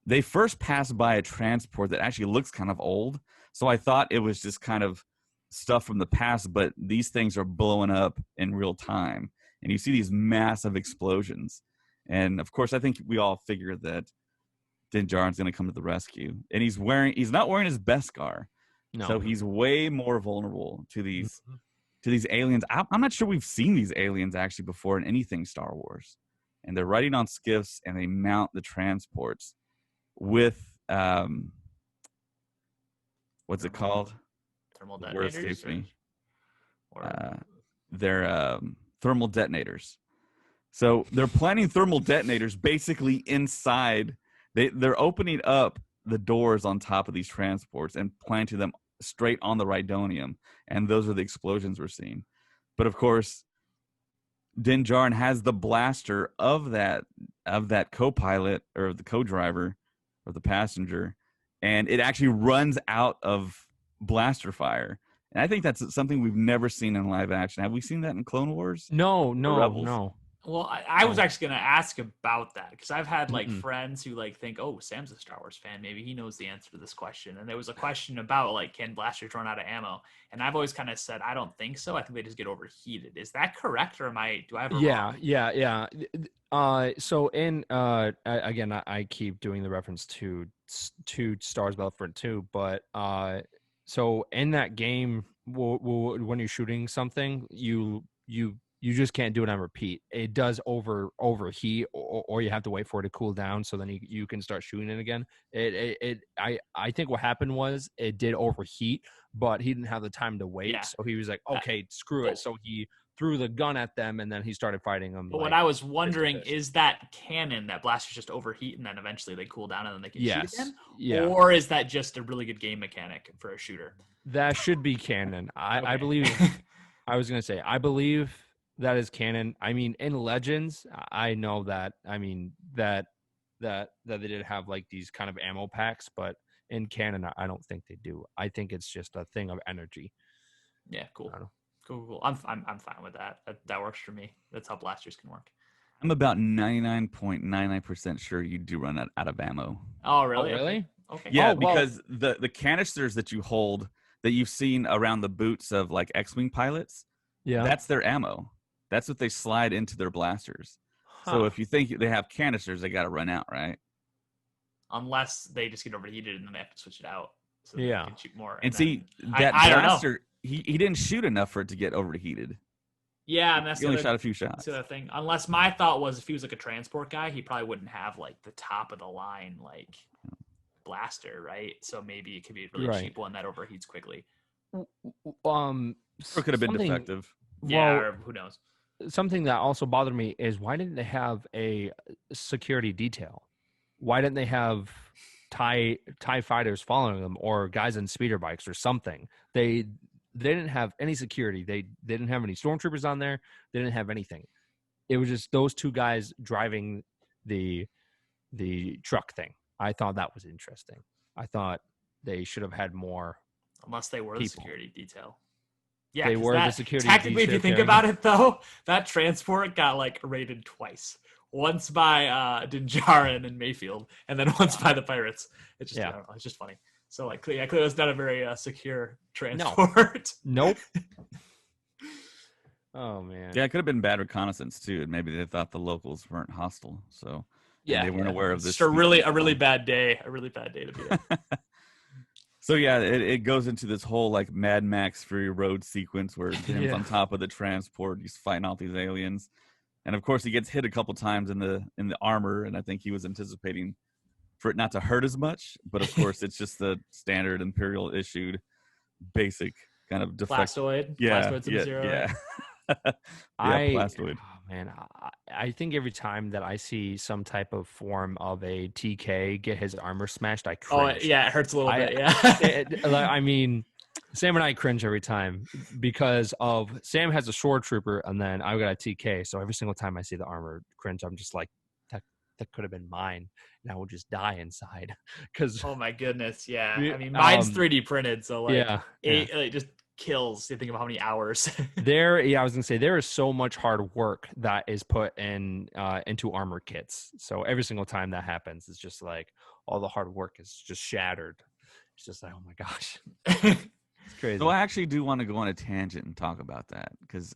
S2: they first pass by a transport that actually looks kind of old. So I thought it was just kind of stuff from the past, but these things are blowing up in real time. And you see these massive explosions. And of course, I think we all figured that Din Djarin's going to come to the rescue. And he's not wearing his Beskar. No. So he's way more vulnerable to these aliens. I'm not sure we've seen these aliens actually before in anything Star Wars. And they're riding on skiffs and they mount the transports with what's it called?
S3: Thermal detonators.
S2: The word escapes me. They're thermal detonators. So they're planting thermal detonators basically inside. They're opening up the doors on top of these transports and planting them straight on the rhydonium, and those are the explosions we're seeing. But of course, Din Djarin has the blaster of that co-pilot or the co-driver or the passenger, and it actually runs out of blaster fire. And I think that's something we've never seen in live action. Have we seen that in Clone Wars?
S1: No.
S3: Well, I was actually going to ask about that because I've had like friends who like think, oh, Sam's a Star Wars fan. Maybe he knows the answer to this question. And there was a question about like, can blasters run out of ammo? And I've always kind of said, I don't think so. I think they just get overheated. Is that correct? Or do I have it wrong?
S1: Yeah. So in, again, I keep doing the reference to Star Wars Battlefront 2, but so in that game, when you're shooting something, you you just can't do it on repeat. It does overheat, or you have to wait for it to cool down, so then you can start shooting it again. I think what happened was it did overheat, but he didn't have the time to wait,
S3: Yeah.
S1: so he was like, okay, screw it. So he threw the gun at them, and then he started fighting them.
S3: But what I was wondering is that cannon, that blasters just overheat and then eventually they cool down and then they can shoot again?
S1: Yeah.
S3: Or is that just a really good game mechanic for a shooter?
S1: That should be canon. I believe. I was gonna say I believe that is canon. I mean, in Legends, I know that. I mean that they did have like these kind of ammo packs, but in canon, I don't think they do. I think it's just a thing of energy.
S3: Yeah, cool. Cool. I'm fine with that. That works for me. That's how blasters can work.
S2: I'm about 99.99% sure you do run out of ammo.
S3: Oh, really?
S1: Oh, really?
S3: Okay.
S2: Yeah, because the canisters that you hold that you've seen around the boots of like X-Wing pilots, that's their ammo. That's what they slide into their blasters. So if you think they have canisters, they got to run out, right?
S3: Unless they just get overheated and then they have to switch it out. So they can shoot more.
S2: And see, that blaster, he didn't shoot enough for it to get overheated.
S3: Yeah, and that's
S2: he only shot a few shots.
S3: That's the other thing. Unless my thought was if he was like a transport guy, he probably wouldn't have like the top of the line like blaster, right? So maybe it could be a really cheap one that overheats quickly.
S2: Or could have been defective.
S3: Yeah, or who knows.
S1: Something that also bothered me is why didn't they have a security detail? Why didn't they have TIE fighters following them or guys in speeder bikes or something? They didn't have any security. They didn't have any stormtroopers on there. They didn't have anything. It was just those two guys driving the truck thing. I thought that was interesting. I thought they should have had more.
S3: Unless they were
S1: people.
S3: The security detail. Yeah,
S1: they were the security.
S3: Technically, if you think about it, though, that transport got like raided twice. Once by Din Djarin and Mayfield, and then once by the pirates. It's just I don't know, it's just funny. So like, clearly it's not a very secure transport.
S1: Nope. Oh man.
S2: Yeah, it could have been bad reconnaissance too, and maybe they thought the locals weren't hostile, so they weren't aware of this.
S3: It's just a really bad day. A really bad day to be at.
S2: So yeah, it goes into this whole like Mad Max Fury Road sequence where Jim's on top of the transport, he's fighting all these aliens, and of course he gets hit a couple times in the armor, and I think he was anticipating for it not to hurt as much, but of course it's just the standard Imperial issued basic kind of
S3: Plastoid.
S2: Yeah,
S3: Sub-Zero.
S2: yeah. Plastoid.
S1: Oh, man, I think every time that I see some type of form of a TK get his armor smashed, I cringe.
S3: Oh yeah, it hurts a little bit. Yeah.
S1: I mean, Sam and I cringe every time because of Sam has a sword trooper and then I've got a TK. So every single time I see the armor cringe, I'm just like, that could have been mine, and I would just die inside. Because
S3: oh my goodness, yeah. I mean, mine's 3D printed, so like
S1: it
S3: just kills. You think of how many hours.
S1: I was gonna say there is so much hard work that is put in into armor kits. So every single time that happens, it's just like all the hard work is just shattered. It's just like, oh my gosh, it's crazy.
S2: So I actually do want to go on a tangent and talk about that because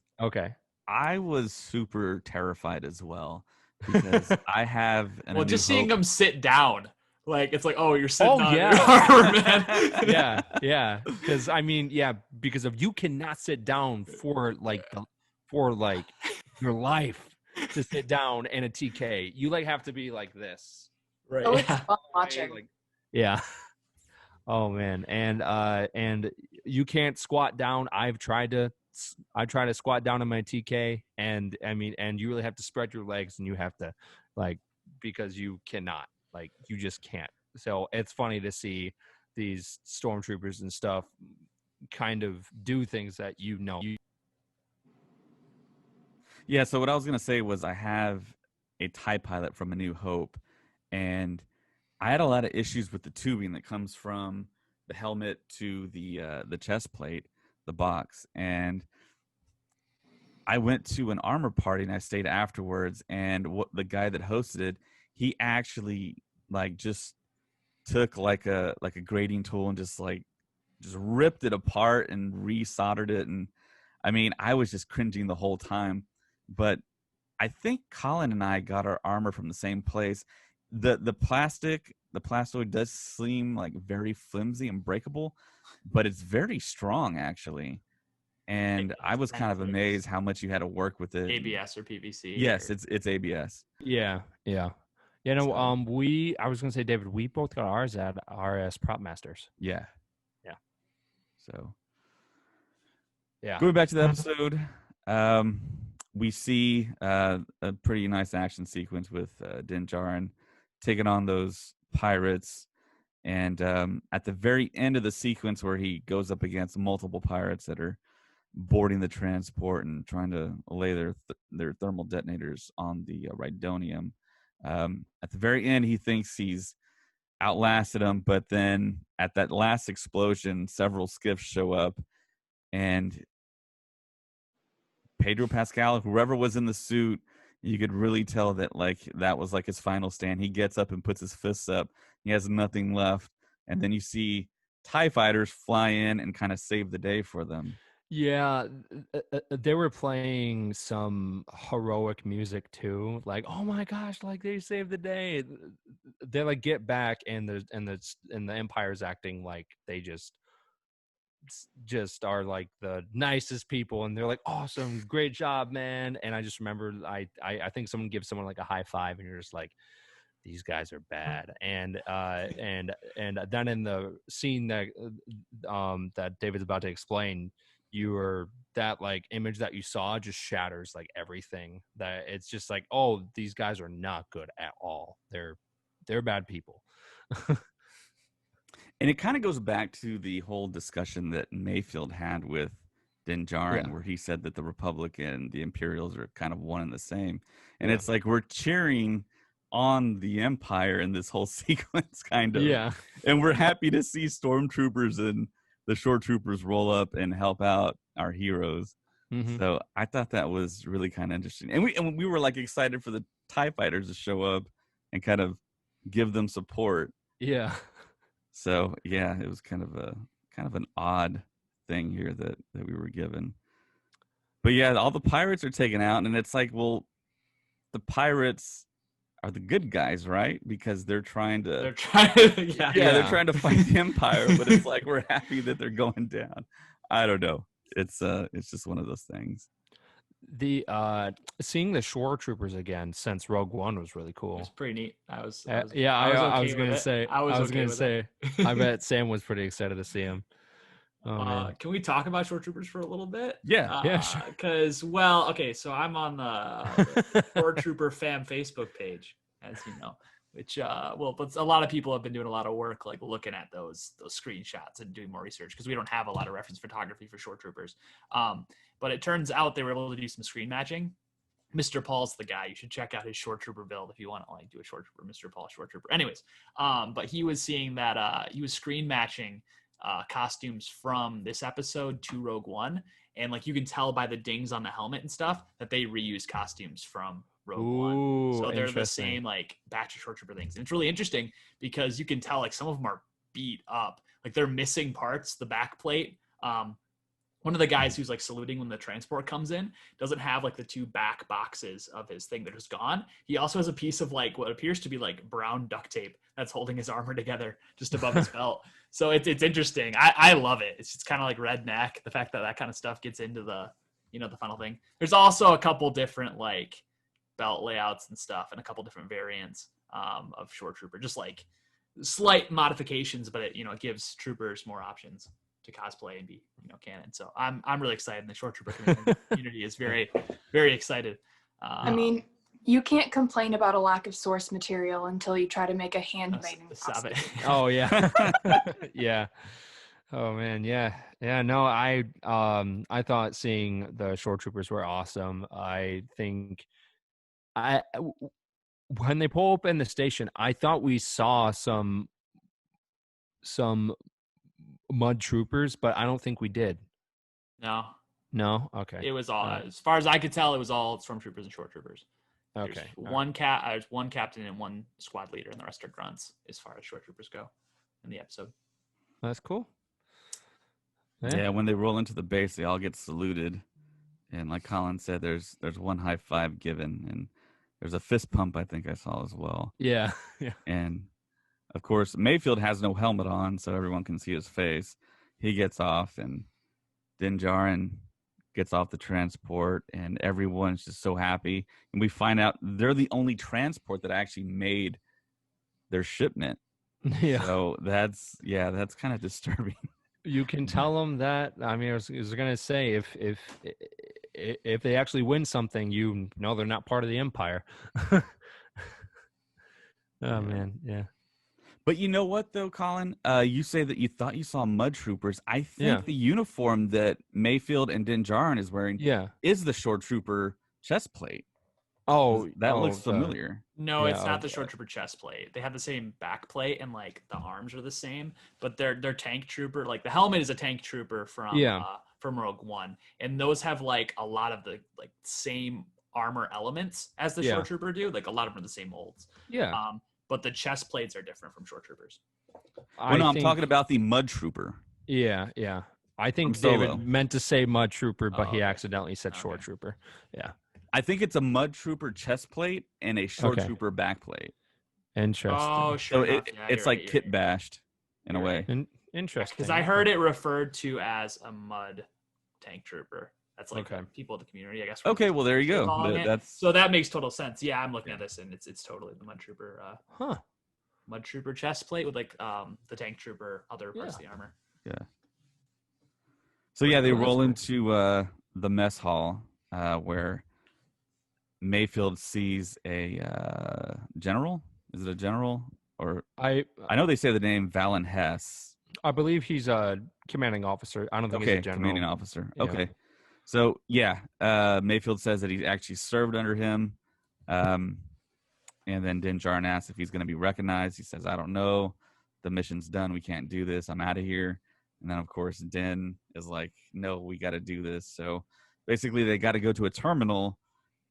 S2: I was super terrified as well because I have
S3: just seeing them sit down. Like it's like, oh, you're sitting on your
S1: armor, man. yeah. Because I mean, because if you cannot sit down for your life to sit down in a TK, you like have to be like this,
S3: right?
S4: Oh, it's fun watching.
S1: Oh man, and you can't squat down. I try to squat down in my TK, and I mean, and you really have to spread your legs, and you have to because you cannot. Like, you just can't. So it's funny to see these stormtroopers and stuff kind of do things that
S2: Yeah, so what I was going to say was I have a TIE pilot from A New Hope, and I had a lot of issues with the tubing that comes from the helmet to the chest plate, the box. And I went to an armor party, and I stayed afterwards, and the guy that hosted it, he actually just took like a grading tool and just ripped it apart and resoldered it. And I mean, I was just cringing the whole time. But I think Colin and I got our armor from the same place. The plastoid does seem like very flimsy and breakable, but it's very strong actually. and I was kind of amazed how much you had to work with it.
S3: ABS or PVC?
S2: Yes,
S3: or...
S2: it's ABS.
S1: Yeah. You know,
S2: So-
S1: I was gonna say, David, we both got ours at RS Prop Masters.
S2: Yeah.
S1: Yeah.
S2: So
S1: Yeah.
S2: going back to the episode, we see a pretty nice action sequence with Din Djarin taking on those pirates. And at the very end of the sequence where he goes up against multiple pirates that are boarding the transport and trying to lay their thermal detonators on the Rhydonium, at the very end, he thinks he's outlasted them. But then at that last explosion, several skiffs show up, and Pedro Pascal, whoever was in the suit, you could really tell that that was like his final stand. He gets up and puts his fists up. He has nothing left. And then you see TIE fighters fly in and kind of save the day for them.
S1: Yeah, they were playing some heroic music too. Like, oh my gosh, like they saved the day. They like get back, and the Empire's acting like they just are like the nicest people, and they're like, awesome, great job, man. And I just remember I think someone gives someone like a high five, and you're just like, these guys are bad. And then in the scene that that David's about to explain, that like image that you saw just shatters like everything. That it's just like, oh, these guys are not good at all. They're bad people.
S2: And it kind of goes back to the whole discussion that Mayfield had with Din Djarin, where he said that the Republic and the Imperials are kind of one and the same. And it's like we're cheering on the Empire in this whole sequence, kind of.
S1: Yeah.
S2: And we're happy to see stormtroopers and the shore troopers roll up and help out our heroes.
S1: Mm-hmm.
S2: So I thought that was really kind of interesting. And we were like excited for the TIE fighters to show up and kind of give them support.
S1: Yeah.
S2: So yeah, it was kind of an odd thing here that we were given. But yeah, all the pirates are taken out, and it's like, well, the pirates are the good guys, right? Because they're trying to they're trying to fight the Empire, but it's like we're happy that they're going down. I don't know. It's just one of those things.
S1: The seeing the shore troopers again since Rogue One was really cool.
S3: It was pretty neat. I was
S1: gonna say I bet Sam was pretty excited to see him.
S3: Can we talk about shore troopers for a little bit?
S1: Yeah, sure.
S3: Because so I'm on the shore trooper fam Facebook page, as you know, which but a lot of people have been doing a lot of work like looking at those screenshots and doing more research, because we don't have a lot of reference photography for shore troopers. But it turns out they were able to do some screen matching. Mr. Paul's the guy. You should check out his shore trooper build if you want to like do a shore trooper, Mr. Paul shore trooper. Anyways, but he was seeing that he was screen matching costumes from this episode to Rogue One, and like you can tell by the dings on the helmet and stuff that they reuse costumes from Rogue One. So they're the same like batch of shore trooper things. And it's really interesting because you can tell like some of them are beat up, like they're missing parts, the back plate. One of the guys who's like saluting when the transport comes in doesn't have like the two back boxes of his thing. They're just gone. He also has a piece of like what appears to be like brown duct tape that's holding his armor together just above his belt. So it's interesting. I love it. It's just kind of like redneck. The fact that kind of stuff gets into the final thing. There's also a couple different like belt layouts and stuff, and a couple different variants of shore trooper, just like slight modifications, but it gives troopers more options to cosplay and be canon. So I'm really excited, and the shore trooper community is very, very excited.
S4: I mean, you can't complain about a lack of source material until you try to make a handmade costume.
S1: Oh yeah. Yeah. Oh man, yeah. No, I thought seeing the shore troopers were awesome. I think when they pull up in the station, I thought we saw some mud troopers, but I don't think we did. No. Okay.
S3: It was all, as far as I could tell, it was all stormtroopers and shore troopers.
S1: Okay.
S3: There's one captain and one squad leader, and the rest are grunts as far as shore troopers go in the episode.
S1: That's cool.
S2: Yeah, when they roll into the base, they all get saluted, and like Colin said, there's one high five given, and there's a fist pump I think I saw as well.
S1: Yeah.
S2: And of course, Mayfield has no helmet on, so everyone can see his face. He gets off, and Din Djarin gets off the transport, and everyone's just so happy. And we find out they're the only transport that actually made their shipment.
S1: Yeah.
S2: So that's kind of disturbing.
S1: You can tell them that. I mean, I was gonna say if they actually win something, you know they're not part of the Empire. Oh man, yeah.
S2: But you know what, though, Colin? You say that you thought you saw mud troopers. I think the uniform that Mayfield and Din Djarin is wearing is the shore trooper chest plate.
S1: Oh,
S2: that looks familiar.
S3: No, it's not the shore trooper chest plate. They have the same back plate, and like the arms are the same, but they're tank trooper. Like the helmet is a tank trooper from Rogue One, and those have like a lot of the like same armor elements as the shore trooper do. Like a lot of them are the same molds.
S1: Yeah.
S3: But the chest plates are different from shore troopers.
S2: I'm talking about the mud trooper.
S1: Yeah. I think David meant to say mud trooper, but he accidentally said shore trooper. Yeah.
S2: I think it's a mud trooper chest plate and a shore trooper back plate.
S1: Interesting.
S3: Oh, sure.
S2: So it's like kit bashed in a way.
S1: Interesting.
S3: Because I heard it referred to as a mud tank trooper. That's like people in the community, I guess.
S2: Okay, well there you go.
S3: So that makes total sense. Yeah, I'm looking at this, and it's totally the mud trooper. Mud trooper chest plate with like the tank trooper other parts of the armor.
S2: Yeah. So they roll into the mess hall where Mayfield sees a general. Is it a general? Or I know they say the name Valen Hess.
S1: I believe he's a commanding officer. I don't think he's a general.
S2: Commanding officer.
S1: Yeah.
S2: Okay. So Mayfield says that he actually served under him. And then Din Djarin asks if he's going to be recognized. He says, I don't know. The mission's done. We can't do this. I'm out of here. And then, of course, Din is like, no, we got to do this. So basically, they got to go to a terminal.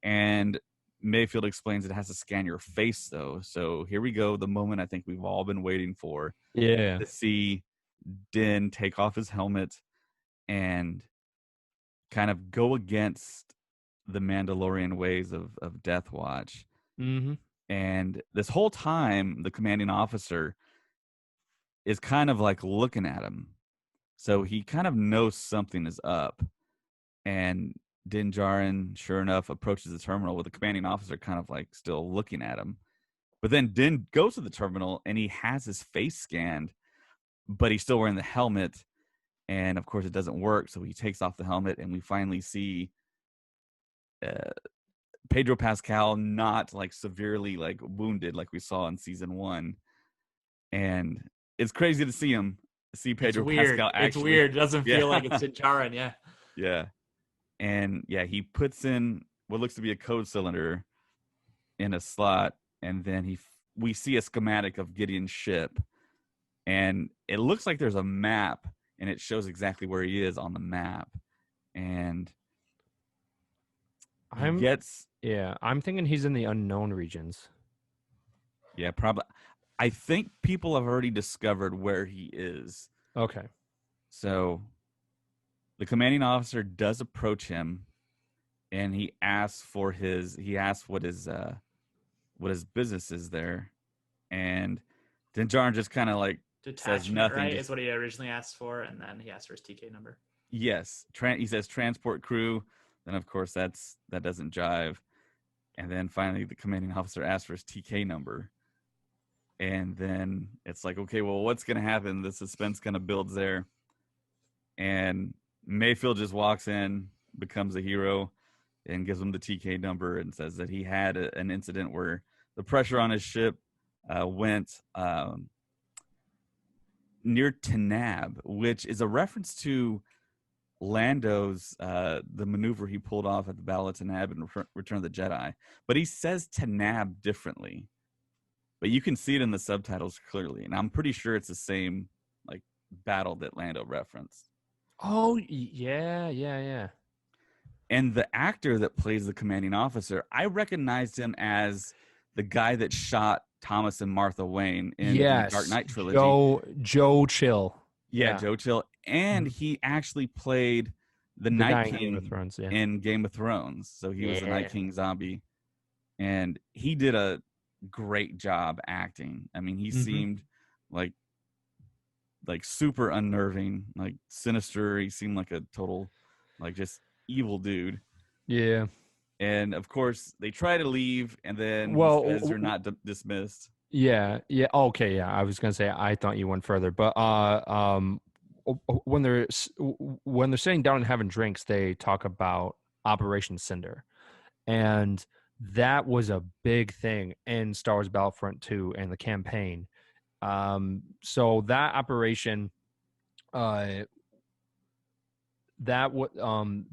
S2: And Mayfield explains it has to scan your face, though. So here we go. The moment I think we've all been waiting for.
S1: Yeah.
S2: To see Din take off his helmet and kind of go against the Mandalorian ways of Death Watch.
S1: Mm-hmm.
S2: And this whole time, the commanding officer is kind of like looking at him. So he kind of knows something is up. And Din Djarin, sure enough, approaches the terminal with the commanding officer kind of like still looking at him. But then Din goes to the terminal and he has his face scanned, but he's still wearing the helmet. And of course, it doesn't work. So he takes off the helmet, and we finally see Pedro Pascal not like severely like wounded like we saw in season 1. And it's crazy to see Pedro Pascal actually.
S3: It's weird. It doesn't feel like it's Din Djarin. Yeah.
S2: Yeah. And he puts in what looks to be a code cylinder in a slot, and then we see a schematic of Gideon's ship, and it looks like there's a map, and it shows exactly where he is on the map. And
S1: I'm thinking he's in the unknown regions.
S2: Yeah, probably. I think people have already discovered where he is.
S1: Okay.
S2: So the commanding officer does approach him, and he asks what his business is there. And Din Djarin just kind of like says nothing.
S3: Right, is what he originally asked for, and then he asked for his TK number.
S2: Yes, he says transport crew. Then of course that doesn't jive. And then finally the commanding officer asks for his TK number. And then it's like, okay, well, what's going to happen? The suspense kind of builds there. And Mayfield just walks in, becomes a hero, and gives him the TK number and says that he had an incident where the pressure on his ship went near Tanab, which is a reference to Lando's the maneuver he pulled off at the Battle of Tanab in Return of the Jedi. But he says Tanab differently. But you can see it in the subtitles clearly, and I'm pretty sure it's the same like battle that Lando referenced.
S1: Oh yeah.
S2: And the actor that plays the commanding officer, I recognized him as the guy that shot Thomas and Martha Wayne in the Dark Knight trilogy.
S1: Joe Chill.
S2: Yeah, Joe Chill. And he actually played the Night King in Game of Thrones. So he was the Night King zombie. And he did a great job acting. I mean, he seemed like super unnerving, like sinister. He seemed like a total, like just evil dude.
S1: Yeah.
S2: And of course, they try to leave, and then he says they're not dismissed.
S1: Yeah. Okay. Yeah. I was gonna say I thought you went further, but when they're sitting down and having drinks, they talk about Operation Cinder, and that was a big thing in Star Wars Battlefront 2 and the campaign. So that operation, that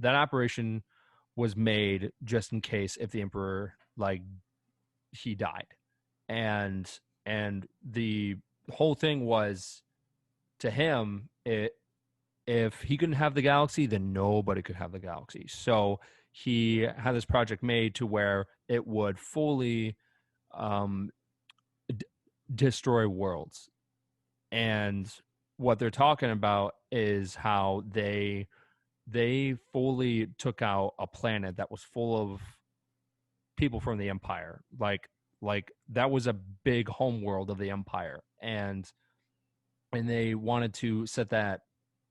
S1: operation was made just in case if the Emperor he died, and the whole thing was, to him, if he couldn't have the galaxy, then nobody could have the galaxy. So he had this project made to where it would fully destroy worlds. And what they're talking about is how they fully took out a planet that was full of people from the Empire. Like that was a big home world of the Empire, and they wanted to set that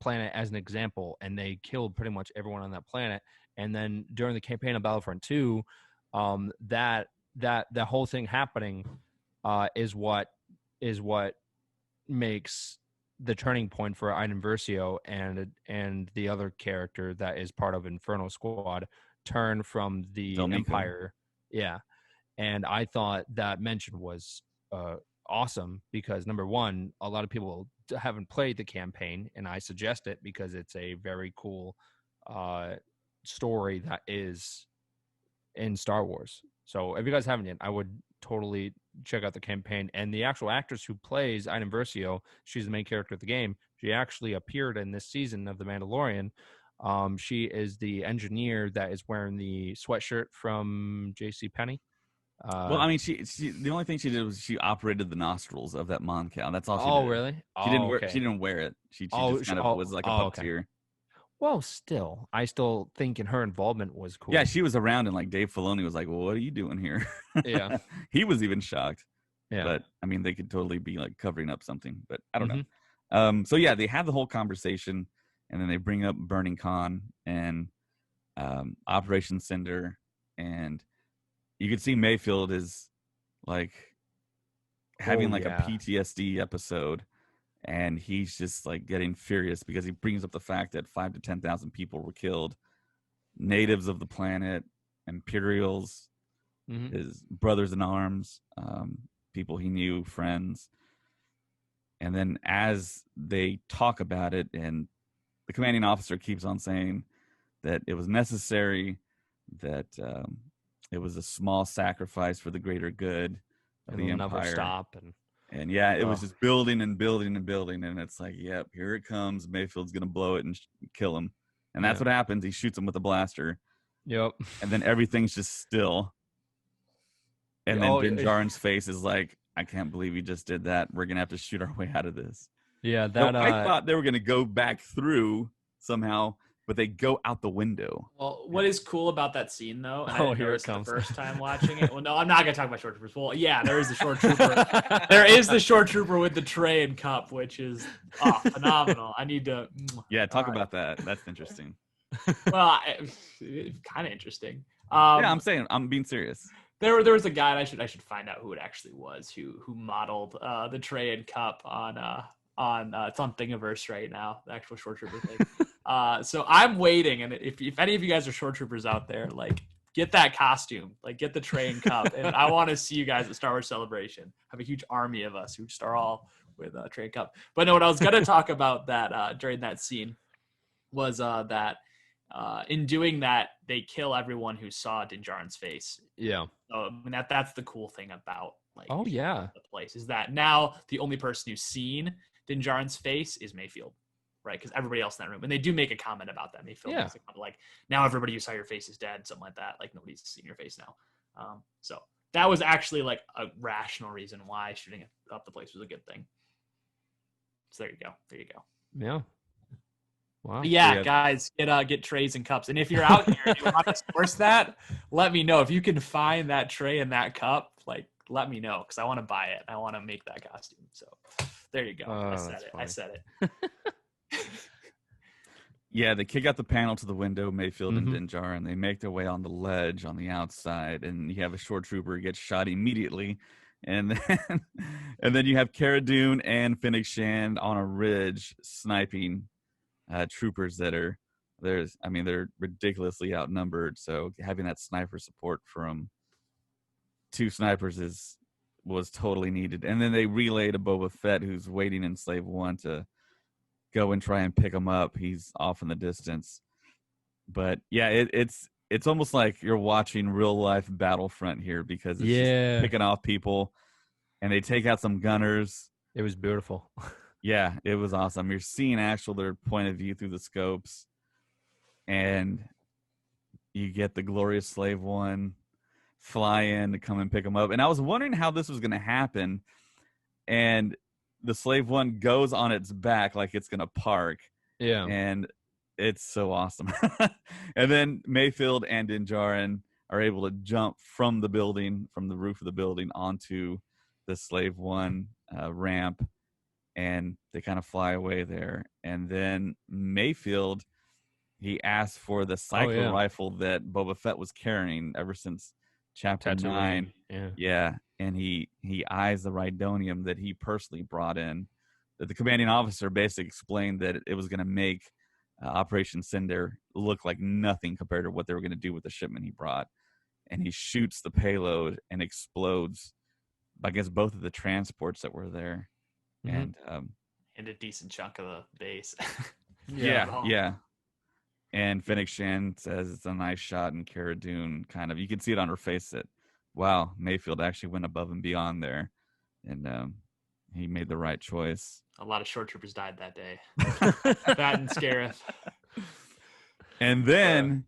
S1: planet as an example, and they killed pretty much everyone on that planet. And then during the campaign of Battlefront 2, that whole thing happening is what makes the turning point for Iden Versio and the other character that is part of Inferno Squad turn from the Empire. Yeah. And I thought that mention was awesome because, number one, a lot of people haven't played the campaign, and I suggest it because it's a very cool story that is in Star Wars. So if you guys haven't yet, I would totally check out the campaign. And the actual actress who plays Iden Versio, she's the main character of the game. She actually appeared in this season of The Mandalorian. She is the engineer that is wearing the sweatshirt from JCPenney.
S2: Well, I mean, she the only thing she did was she operated the nostrils of that Mon Cal. That's all she did.
S1: Oh, really?
S2: She didn't wear it. She just kind of was like a puppeteer.
S1: Okay. Well, still, I still think her involvement was cool.
S2: Yeah, she was around, and like Dave Filoni was like, "Well, what are you doing here?"
S1: Yeah,
S2: he was even shocked.
S1: Yeah,
S2: but I mean, they could totally be like covering up something, but I don't know. So yeah, they have the whole conversation, and then they bring up Burning Khan and Operation Cinder, and you can see Mayfield is like having a PTSD episode. And he's just like getting furious because he brings up the fact that 5,000 to 10,000 people were killed, natives of the planet, Imperials, his brothers in arms, people he knew, friends. And then as they talk about it, and the commanding officer keeps on saying that it was necessary, that it was a small sacrifice for the greater good of the Empire.
S1: Never stop.
S2: And yeah, it was just building and building and building. And it's like, yep, here it comes. Mayfield's going to blow it and kill him. And that's what happens. He shoots him with a blaster.
S1: Yep.
S2: And then everything's just still. And then Din Djarin's face is like, I can't believe he just did that. We're going to have to shoot our way out of this.
S1: Yeah.
S2: I thought they were going to go back through somehow, but they go out the window.
S3: Well, what is cool about that scene, though, and I
S1: here it
S3: noticed
S1: comes.
S3: the first time watching it. Well, no, I'm not going to talk about short troopers. Well, yeah, there is the short trooper. There is the short trooper with the tray and cup, which is phenomenal. I need to.
S2: Yeah, talk about that. That's interesting.
S3: Well, kind of interesting.
S2: Yeah, I'm being serious.
S3: There was a guy, and I should find out who it actually was who modeled the tray and cup on it's on Thingiverse right now, the actual short trooper thing. So I'm waiting, and if any of you guys are short troopers out there, like, get that costume, like, get the tray and cup, and I want to see you guys at Star Wars Celebration. Have a huge army of us who just are all with a tray and cup. But no, what I was gonna talk about that during that scene was that in doing that, they kill everyone who saw Din Djarin's face.
S1: Yeah.
S3: So, I mean, that's the cool thing about
S1: the
S3: place, is that now the only person who's seen Din Djarin's face is Mayfield. Right, because everybody else in that room, and they do make a comment about that. Mayfield makes a comment like, now everybody who saw your face is dead, something like that. Like, nobody's seen your face now. So that was actually like a rational reason why shooting up the place was a good thing. So there you go.
S1: Yeah. Wow.
S3: But yeah, guys, get trays and cups, and if you're out here and you want to source that, let me know. If you can find that tray and that cup, like, let me know, because I want to buy it. I want to make that costume. So there you go. I said it.
S2: Yeah, they kick out the panel to the window, Mayfield
S1: Mhm.
S2: and Din Djarin. They make their way on the ledge on the outside, and you have a short trooper who gets shot immediately. And then, and then you have Cara Dune and Fennec Shand on a ridge sniping troopers that are they're ridiculously outnumbered. So having that sniper support from two snipers was totally needed. And then they relay to Boba Fett, who's waiting in Slave One to go and try and pick him up. He's off in the distance. But yeah, it's almost like you're watching real life Battlefront here, because it's just picking off people, and they take out some gunners.
S1: It was beautiful.
S2: Yeah, it was awesome. You're seeing their point of view through the scopes, and you get the glorious Slave One fly in to come and pick him up. And I was wondering how this was going to happen, and the Slave One goes on its back like it's going to park.
S1: Yeah.
S2: And it's so awesome. And then Mayfield and Din Djarin are able to jump from the building, from the roof of the building, onto the Slave One ramp, and they kind of fly away there. And then Mayfield, he asks for the cycler rifle that Boba Fett was carrying ever since Chapter 9. Yeah. And he eyes the Rhydonium that he personally brought in, that the commanding officer basically explained that it was going to make Operation Cinder look like nothing compared to what they were going to do with the shipment he brought. And he shoots the payload and explodes, I guess, both of the transports that were there.
S1: Mhm.
S3: And a decent chunk of the base.
S2: Yeah. And Fennec Shand says it's a nice shot, and Cara Dune you can see it on her face that, wow, Mayfield actually went above and beyond there, and he made the right choice.
S3: A lot of short troopers died that day. That and Scarif.
S2: And then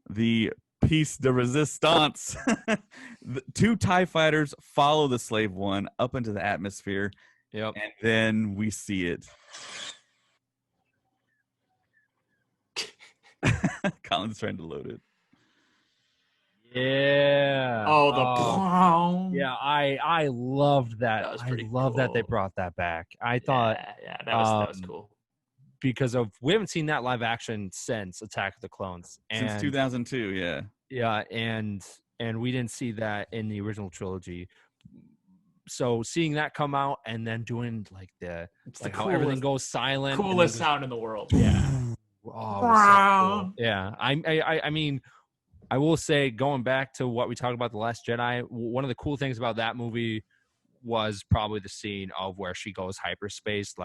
S2: the piece de resistance. The two TIE fighters follow the Slave One up into the atmosphere.
S1: Yep.
S2: And then we see it. Colin's trying to load it.
S1: Yeah.
S3: Oh, the
S1: yeah. I loved that.
S3: That was
S1: I
S3: pretty
S1: love that they
S3: cool.
S1: brought that back. I thought
S3: that was cool.
S1: because we haven't seen that live action since Attack of the Clones, and
S2: Since 2002,
S1: yeah, and we didn't see that in the original trilogy. So seeing that come out and then doing how everything goes silent,
S3: Coolest sound in the world. Yeah.
S1: Oh, it was so cool. Yeah. I mean, I will say, going back to what we talked about The Last Jedi, one of the cool things about that movie was probably the scene of where she goes hyperspace,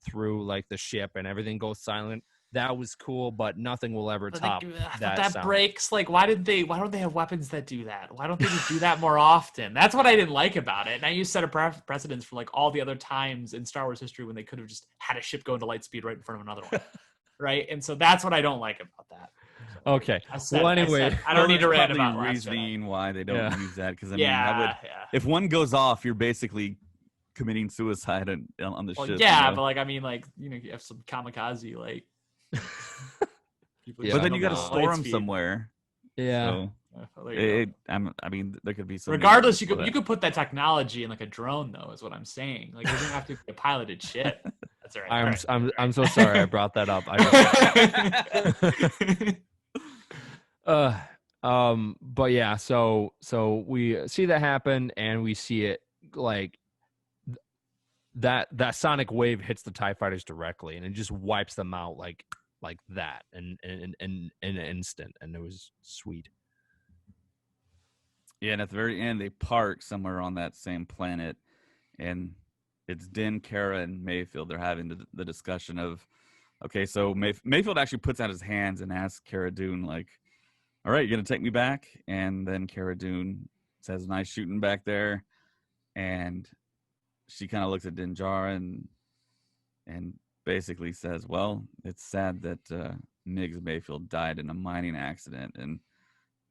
S1: through the ship, and everything goes silent. That was cool, but nothing will ever top that sound.
S3: Breaks. Why don't they have weapons that do that? Why don't they just do that more often? That's what I didn't like about it. Now you set a precedence for all the other times in Star Wars history when they could have just had a ship go into light speed right in front of another one. Right? And so that's what I don't like about that.
S1: Okay. Anyway,
S3: I don't need to rant about
S2: reasoning why they don't use that, because if one goes off, you're basically committing suicide on the ship.
S3: Yeah, but you have some kamikaze
S2: but then you got to store them somewhere.
S1: Yeah.
S2: So there could be some.
S3: Regardless, you could put that technology in a drone, though. Is what I'm saying. It doesn't have to be a piloted ship. That's all right.
S1: I'm so sorry I brought that up. But yeah, so we see that happen, and we see it that sonic wave hits the TIE fighters directly, and it just wipes them out like that in an instant, and it was sweet.
S2: Yeah, and at the very end, they park somewhere on that same planet, and it's Din, Cara, and Mayfield. They're having the discussion of, okay, so Mayfield actually puts out his hands and asks Cara Dune, all right, you're going to take me back? And then Cara Dune says, nice shooting back there. And she kind of looks at Din Djarin and basically says, well, it's sad that Miggs Mayfield died in a mining accident. And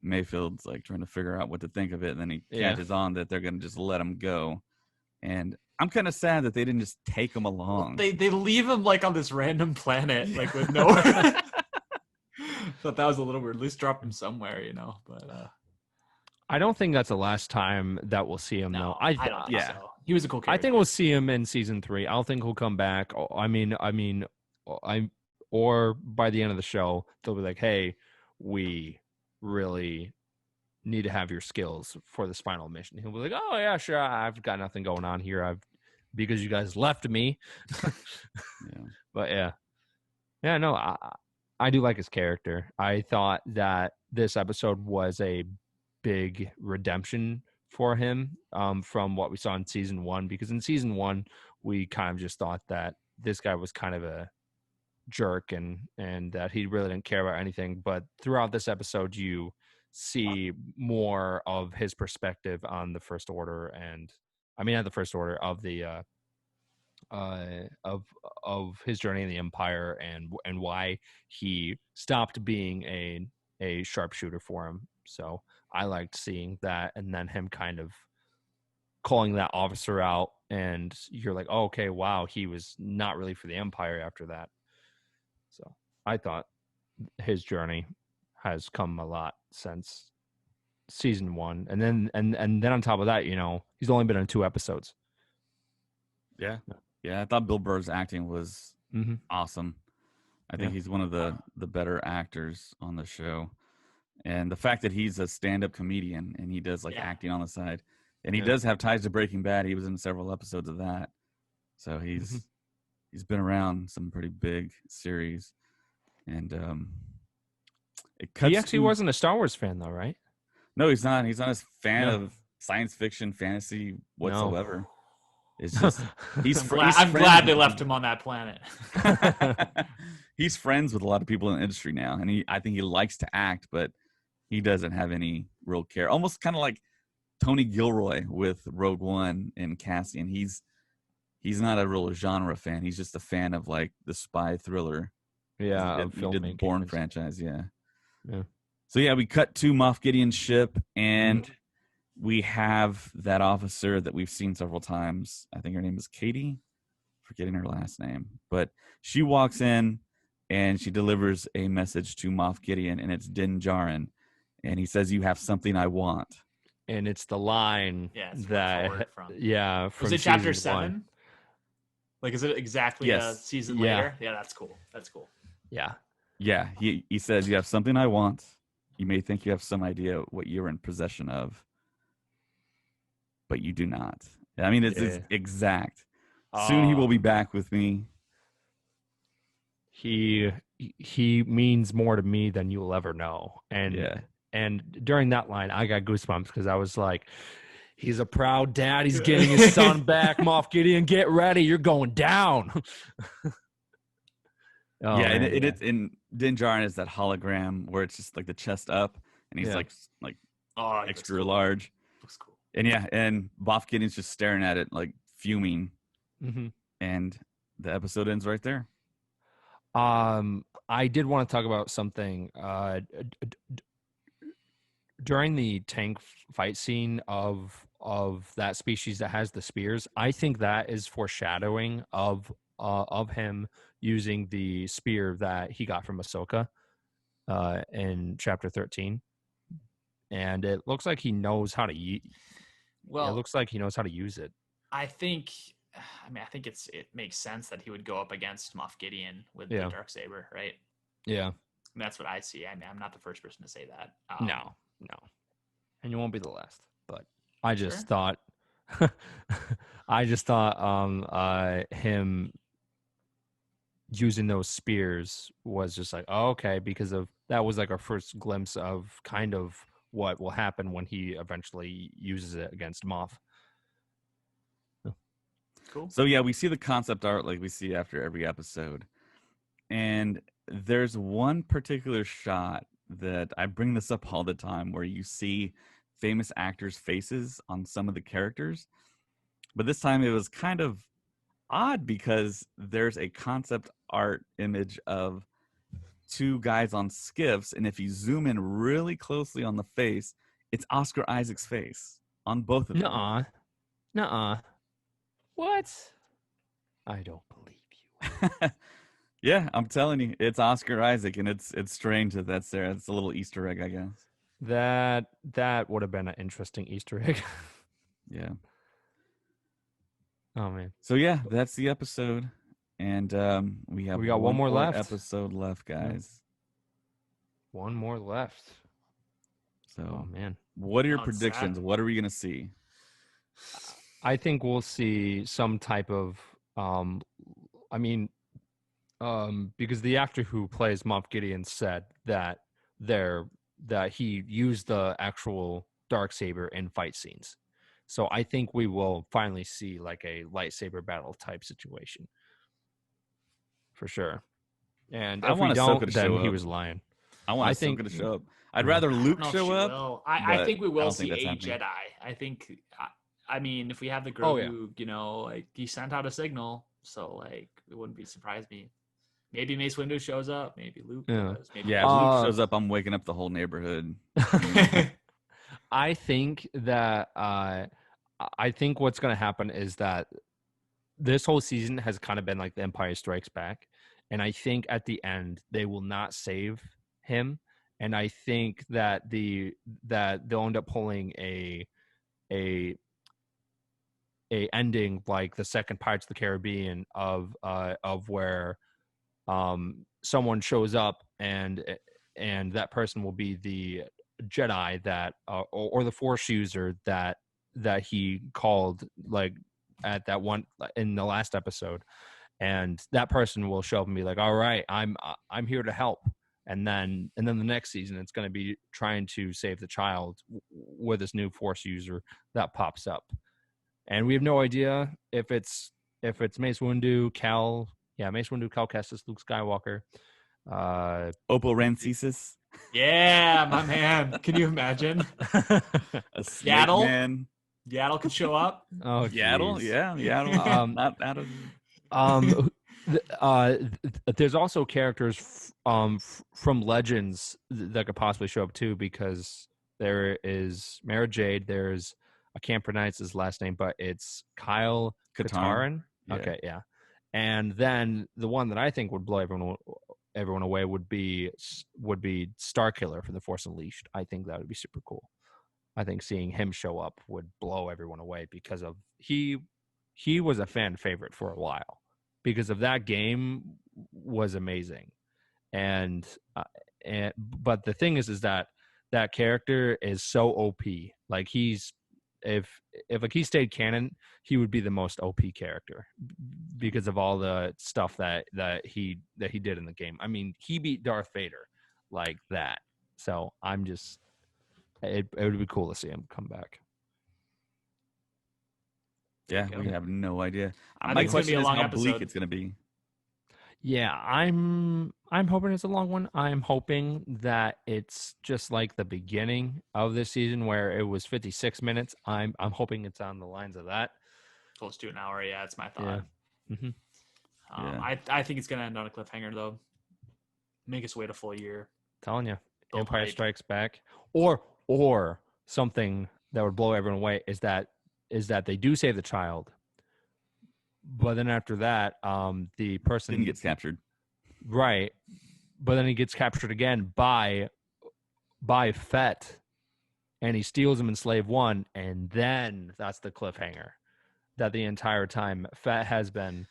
S2: Mayfield's trying to figure out what to think of it. And then he catches on that they're going to just let him go. And I'm kind of sad that they didn't just take him along.
S3: They leave him on this random planet, with no. Thought that was a little weird. At least drop him somewhere, But
S1: I don't think that's the last time that we'll see him.
S3: No,
S1: though.
S3: I don't think so. He was a cool character.
S1: I think we'll see him in season 3. I don't think he'll come back. or by the end of the show, they'll be like, "Hey, we really need to have your skills for this final mission." He'll be like, "Oh yeah, sure. I've got nothing going on here. Because you guys left me."
S2: Yeah.
S1: But yeah, no, I do like his character. I thought that this episode was a big redemption for him from what we saw in season 1, because in season 1 we kind of just thought that this guy was kind of a jerk and that he really didn't care about anything. But throughout this episode, you see more of his perspective on the First Order, and I mean, not the First Order, of the of his journey in the Empire, and why he stopped being a sharpshooter for him. So I liked seeing that, and then him kind of calling that officer out, and you're like, oh, okay, wow, he was not really for the Empire after that. So I thought his journey has come a lot since season 1, and then on top of that, he's only been in 2 episodes.
S2: Yeah, I thought Bill Burr's acting was
S1: Mm-hmm.
S2: awesome. I think he's one of the better actors on the show, and the fact that he's a stand-up comedian and he does acting on the side, and he does have ties to Breaking Bad. He was in several episodes of that, so he's been around some pretty big series. And
S1: he actually wasn't a Star Wars fan, though, right?
S2: No, he's not. He's not a fan of science fiction, fantasy whatsoever.
S1: No.
S2: It's just
S3: I'm glad they left him on that planet.
S2: He's friends with a lot of people in the industry now, and I think he likes to act, but he doesn't have any real care. Almost kind of like Tony Gilroy with Rogue One and Cassian. He's not a real genre fan. He's just a fan of like the spy thriller.
S1: Yeah,
S2: he did the Bourne franchise. Yeah.
S1: Yeah.
S2: So yeah, we cut to Moff Gideon's ship, and we have that officer that we've seen several times. I think her name is Katie. Forgetting her last name, but she walks in and she delivers a message to Moff Gideon, and it's Din Djarin, and he says, "You have something I want."
S1: And it's the line that
S3: from.
S1: From
S3: was it chapter
S1: 7?
S3: 7? Like, is it exactly a season later? Yeah, that's cool. That's cool.
S1: Yeah.
S2: Yeah, he says, "You have something I want. You may think you have some idea what you're in possession of, but you do not." I mean, it's exact. Soon he will be back with me.
S1: He means more to me than you'll ever know. And during that line, I got goosebumps because I was like, he's a proud dad. He's getting his son back. Moff Gideon, get ready. You're going down.
S2: And Din Djarin is that hologram where it's just like the chest up, and he's like extra large.
S3: Looks cool.
S2: And Moff Gideon's just staring at it, like fuming.
S1: Mm-hmm.
S2: And the episode ends right there.
S1: I did want to talk about something. During the tank fight scene of that species that has the spears, I think that is foreshadowing of him using the spear that he got from Ahsoka in chapter 13. And it looks like he knows how to it looks like he knows how to use it.
S3: I think it makes sense that he would go up against Moff Gideon with the Darksaber, right?
S1: Yeah.
S3: And that's what I see. I mean, I'm not the first person to say that.
S1: No. And you won't be the last. But I just thought him using those spears was just like, oh, okay, because of that was like our first glimpse of kind of what will happen when he eventually uses it against Moff.
S3: Cool.
S2: So yeah, we see the concept art like we see after every episode. And there's one particular shot that I bring this up all the time where you see famous actors' faces on some of the characters. But this time it was kind of odd because there's a concept art image of 2 guys on skiffs, and if you zoom in really closely on the face, it's Oscar Isaac's face on both of them.
S1: Nuh-uh. What? I don't believe you.
S2: Yeah, I'm telling you, it's Oscar Isaac, and it's strange that that's there. It's a little Easter egg, I guess.
S1: That would have been an interesting Easter egg.
S2: Yeah.
S1: Oh man.
S2: So yeah, that's the episode. And we
S1: got one more left.
S2: episode left, guys.
S1: One more left.
S2: So,
S1: oh man,
S2: what are your
S3: Oh, it's
S2: predictions?
S3: sad.
S2: What are we gonna see?
S1: I think we'll see some type of because the actor who plays Moff Gideon said that he used the actual darksaber in fight scenes. So I think we will finally see like a lightsaber battle type situation. For sure. And
S2: I
S1: if we
S2: want Ahsoka
S1: don't,
S2: to
S1: then
S2: show
S1: he
S2: up.
S1: was lying.
S2: I want
S1: I
S2: Ahsoka
S1: think-
S2: to show up. I'd
S1: Yeah.
S2: rather
S3: I don't
S2: Luke
S3: know if
S2: show
S3: she
S2: up.
S3: will. I
S2: but
S3: think we
S2: I
S3: will
S2: don't
S3: see
S2: think
S3: a
S2: that's happening.
S3: Jedi. I think. I mean, if we have the Grogu,
S1: Oh, yeah.
S3: you know, like he sent out a signal, so like it wouldn't be surprised me. Maybe Mace Windu shows up. Maybe Luke
S1: Yeah.
S3: does. Maybe
S2: Yeah, if
S1: Uh,
S2: Luke shows up, I'm waking up the whole neighborhood.
S1: I think that I think what's going to happen is that this whole season has kind of been like The Empire Strikes Back, and I think at the end they will not save him, and I think that they'll end up pulling a ending like the second Pirates of the Caribbean of where someone shows up and that person will be the Jedi that or the Force user that he called like at that one in the last episode, and that person will show up and be like, all right, I'm here to help, and then the next season it's going to be trying to save the child with this new Force user that pops up, and we have no idea if it's Mace Windu, Cal Kestis, Luke Skywalker,
S2: Oppo Rancisis,
S3: yeah, my man. Can you imagine?
S2: a snake
S3: Yaddle?
S2: man.
S3: Yaddle could show up.
S1: oh
S2: Yaddle,
S1: geez.
S2: yeah, Yaddle. Not out of.
S1: There's also characters from Legends that could possibly show up too, because there is Mara Jade. There's I can't pronounce his last name, but it's Kyle Katarn.
S2: Yeah.
S1: Okay, yeah. And then the one that I think would blow everyone away would be Starkiller from The Force Unleashed. I think that would be super cool. I think seeing him show up would blow everyone away because of he was a fan favorite for a while because of that game was amazing, and but the thing is that character is so OP. Like he's if like he stayed canon, he would be the most OP character because of all the stuff that he did in the game. I mean, he beat Darth Vader like that. So I'm just. It would be cool to see him come back.
S2: Yeah, we have no idea.
S3: I
S2: My
S3: think it's gonna be
S2: question
S3: a
S2: is
S3: long
S2: how bleak
S3: episode.
S2: it's going to be.
S1: Yeah, I'm hoping it's a long one. I'm hoping that it's just like the beginning of this season where it was 56 minutes. I'm hoping it's on the lines of that.
S3: Close to an hour. Yeah, it's my thought.
S1: Yeah. Mm-hmm.
S2: Yeah.
S3: I think it's gonna end on a cliffhanger though. Make us wait a full year.
S1: Telling you,
S3: Build
S1: Empire
S3: hype.
S1: Strikes Back, or something that would blow everyone away is that they do save the child, but then after that, the person
S2: Didn't get captured.
S1: right, but then he gets captured again by Fett, and he steals him in Slave One, and then that's the cliffhanger that the entire time Fett has been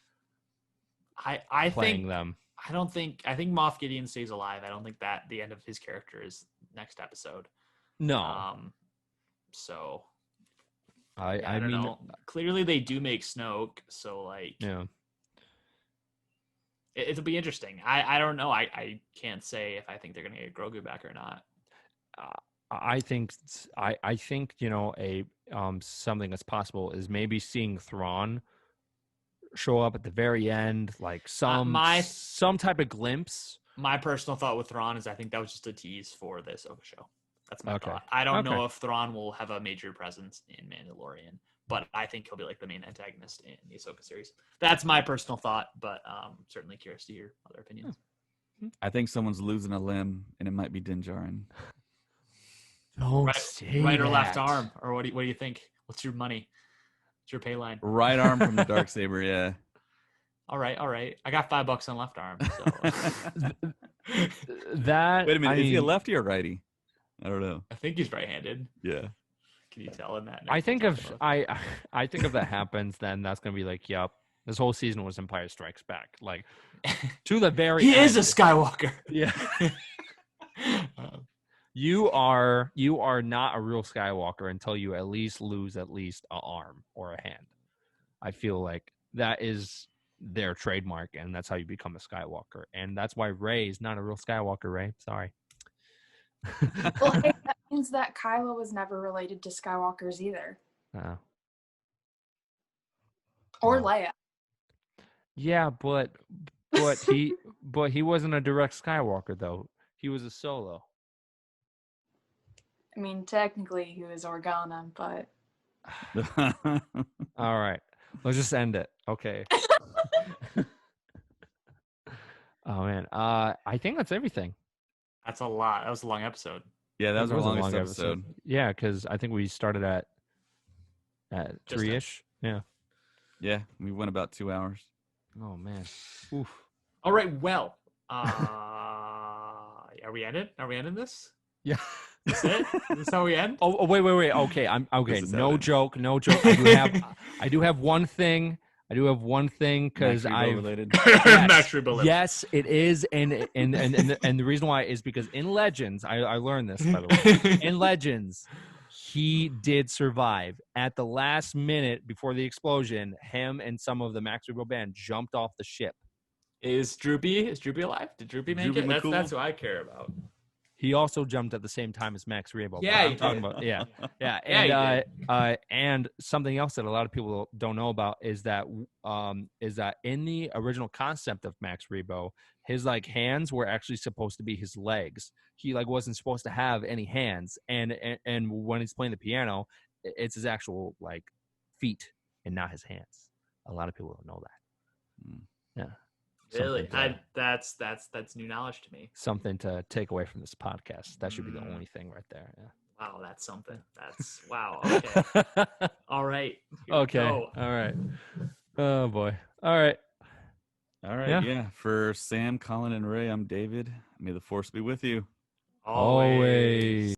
S3: I
S1: playing
S3: think
S1: them.
S3: I think Moff Gideon stays alive. I don't think that the end of his character is next episode.
S1: No,
S3: So
S1: I
S3: don't
S1: mean,
S3: know. Clearly they do make Snoke, so like
S1: yeah.
S3: it'll be interesting. I don't know. I can't say if I think they're gonna get Grogu back or not.
S1: I think you know a something that's possible is maybe seeing Thrawn show up at the very end, like some type of glimpse.
S3: My personal thought with Thrawn is I think that was just a tease for the Ahsoka show. That's my
S1: Okay.
S3: thought. I don't know
S1: Okay.
S3: if Thrawn will have a major presence in Mandalorian, but I think he'll be like the main antagonist in the Ahsoka series. That's my personal thought, but certainly curious to hear other opinions.
S2: I think someone's losing a limb, and it might be Din Djarin.
S1: Don't
S3: Right or left arm, or what do you think? What's your money? What's your pay line?
S2: Right arm from the darksaber, yeah.
S3: All right. I got $5 on left arm. So.
S1: That
S2: Wait a minute,
S1: I
S2: is he a
S1: mean,
S2: lefty or righty? I don't know.
S3: I think he's right-handed.
S2: Yeah.
S3: Can you tell in that?
S1: I think
S3: Next
S1: if
S3: we'll talk about
S1: I think if that happens, then that's gonna be like, yup, This whole season was Empire Strikes Back. Like to the very
S3: He
S1: end.
S3: is a Skywalker.
S1: Yeah. You are not a real Skywalker until you at least lose an arm or a hand. I feel like that is their trademark, and that's how you become a Skywalker. And that's why Rey is not a real Skywalker, Rey. Sorry.
S4: Well, hey, that means that Kylo was never related to Skywalkers either. Or Leia.
S1: Yeah, but he wasn't a direct Skywalker though. He was a Solo.
S4: I mean, technically he was Organa, but
S1: All right. Let's just end it. Okay. Oh man. I think that's everything.
S3: That's a lot. That was a long episode.
S2: Yeah, that was
S1: It
S2: our
S1: was a
S2: longest
S1: long
S2: episode.
S1: Yeah, because I think we started at
S3: Just
S1: 3-ish. Yeah.
S2: Yeah, we went about 2 hours.
S1: Oh man. Oof.
S3: All right. Well, are we ended? Are we ending this?
S1: Yeah.
S3: Is it? Is this how we end?
S1: Oh wait. Okay, I'm okay.
S2: This is how
S1: No
S2: it
S1: joke. I do have one thing. Because
S2: Max
S1: I
S2: Rebo related.
S3: Max Rebo.
S1: Yes, it is, and the reason why is because in Legends, I learned this by the way. In Legends, he did survive at the last minute before the explosion. Him and some of the Max Rebo band jumped off the ship.
S3: Is Droopy alive? Did Droopy make
S2: Droopy
S3: it?
S2: McCool?
S3: That's who I care about.
S1: He also jumped at the same time as Max Rebo.
S3: Yeah,
S1: I'm
S3: he
S1: talking
S3: did.
S1: about yeah.
S3: Yeah,
S1: And something else that a lot of people don't know about is that in the original concept of Max Rebo, his like hands were actually supposed to be his legs. He like wasn't supposed to have any hands, and when he's playing the piano, it's his actual like feet and not his hands. A lot of people don't know that. Yeah.
S3: Really? That's new knowledge to me.
S1: Something to take away from this podcast. That should be the only thing right there. Yeah.
S3: Wow, that's something. That's wow. Okay. All right.
S1: Okay. All right. Oh boy. All right.
S2: All right. Yeah. For Sam, Colin, and Ray, I'm David. May the force be with you.
S3: Always.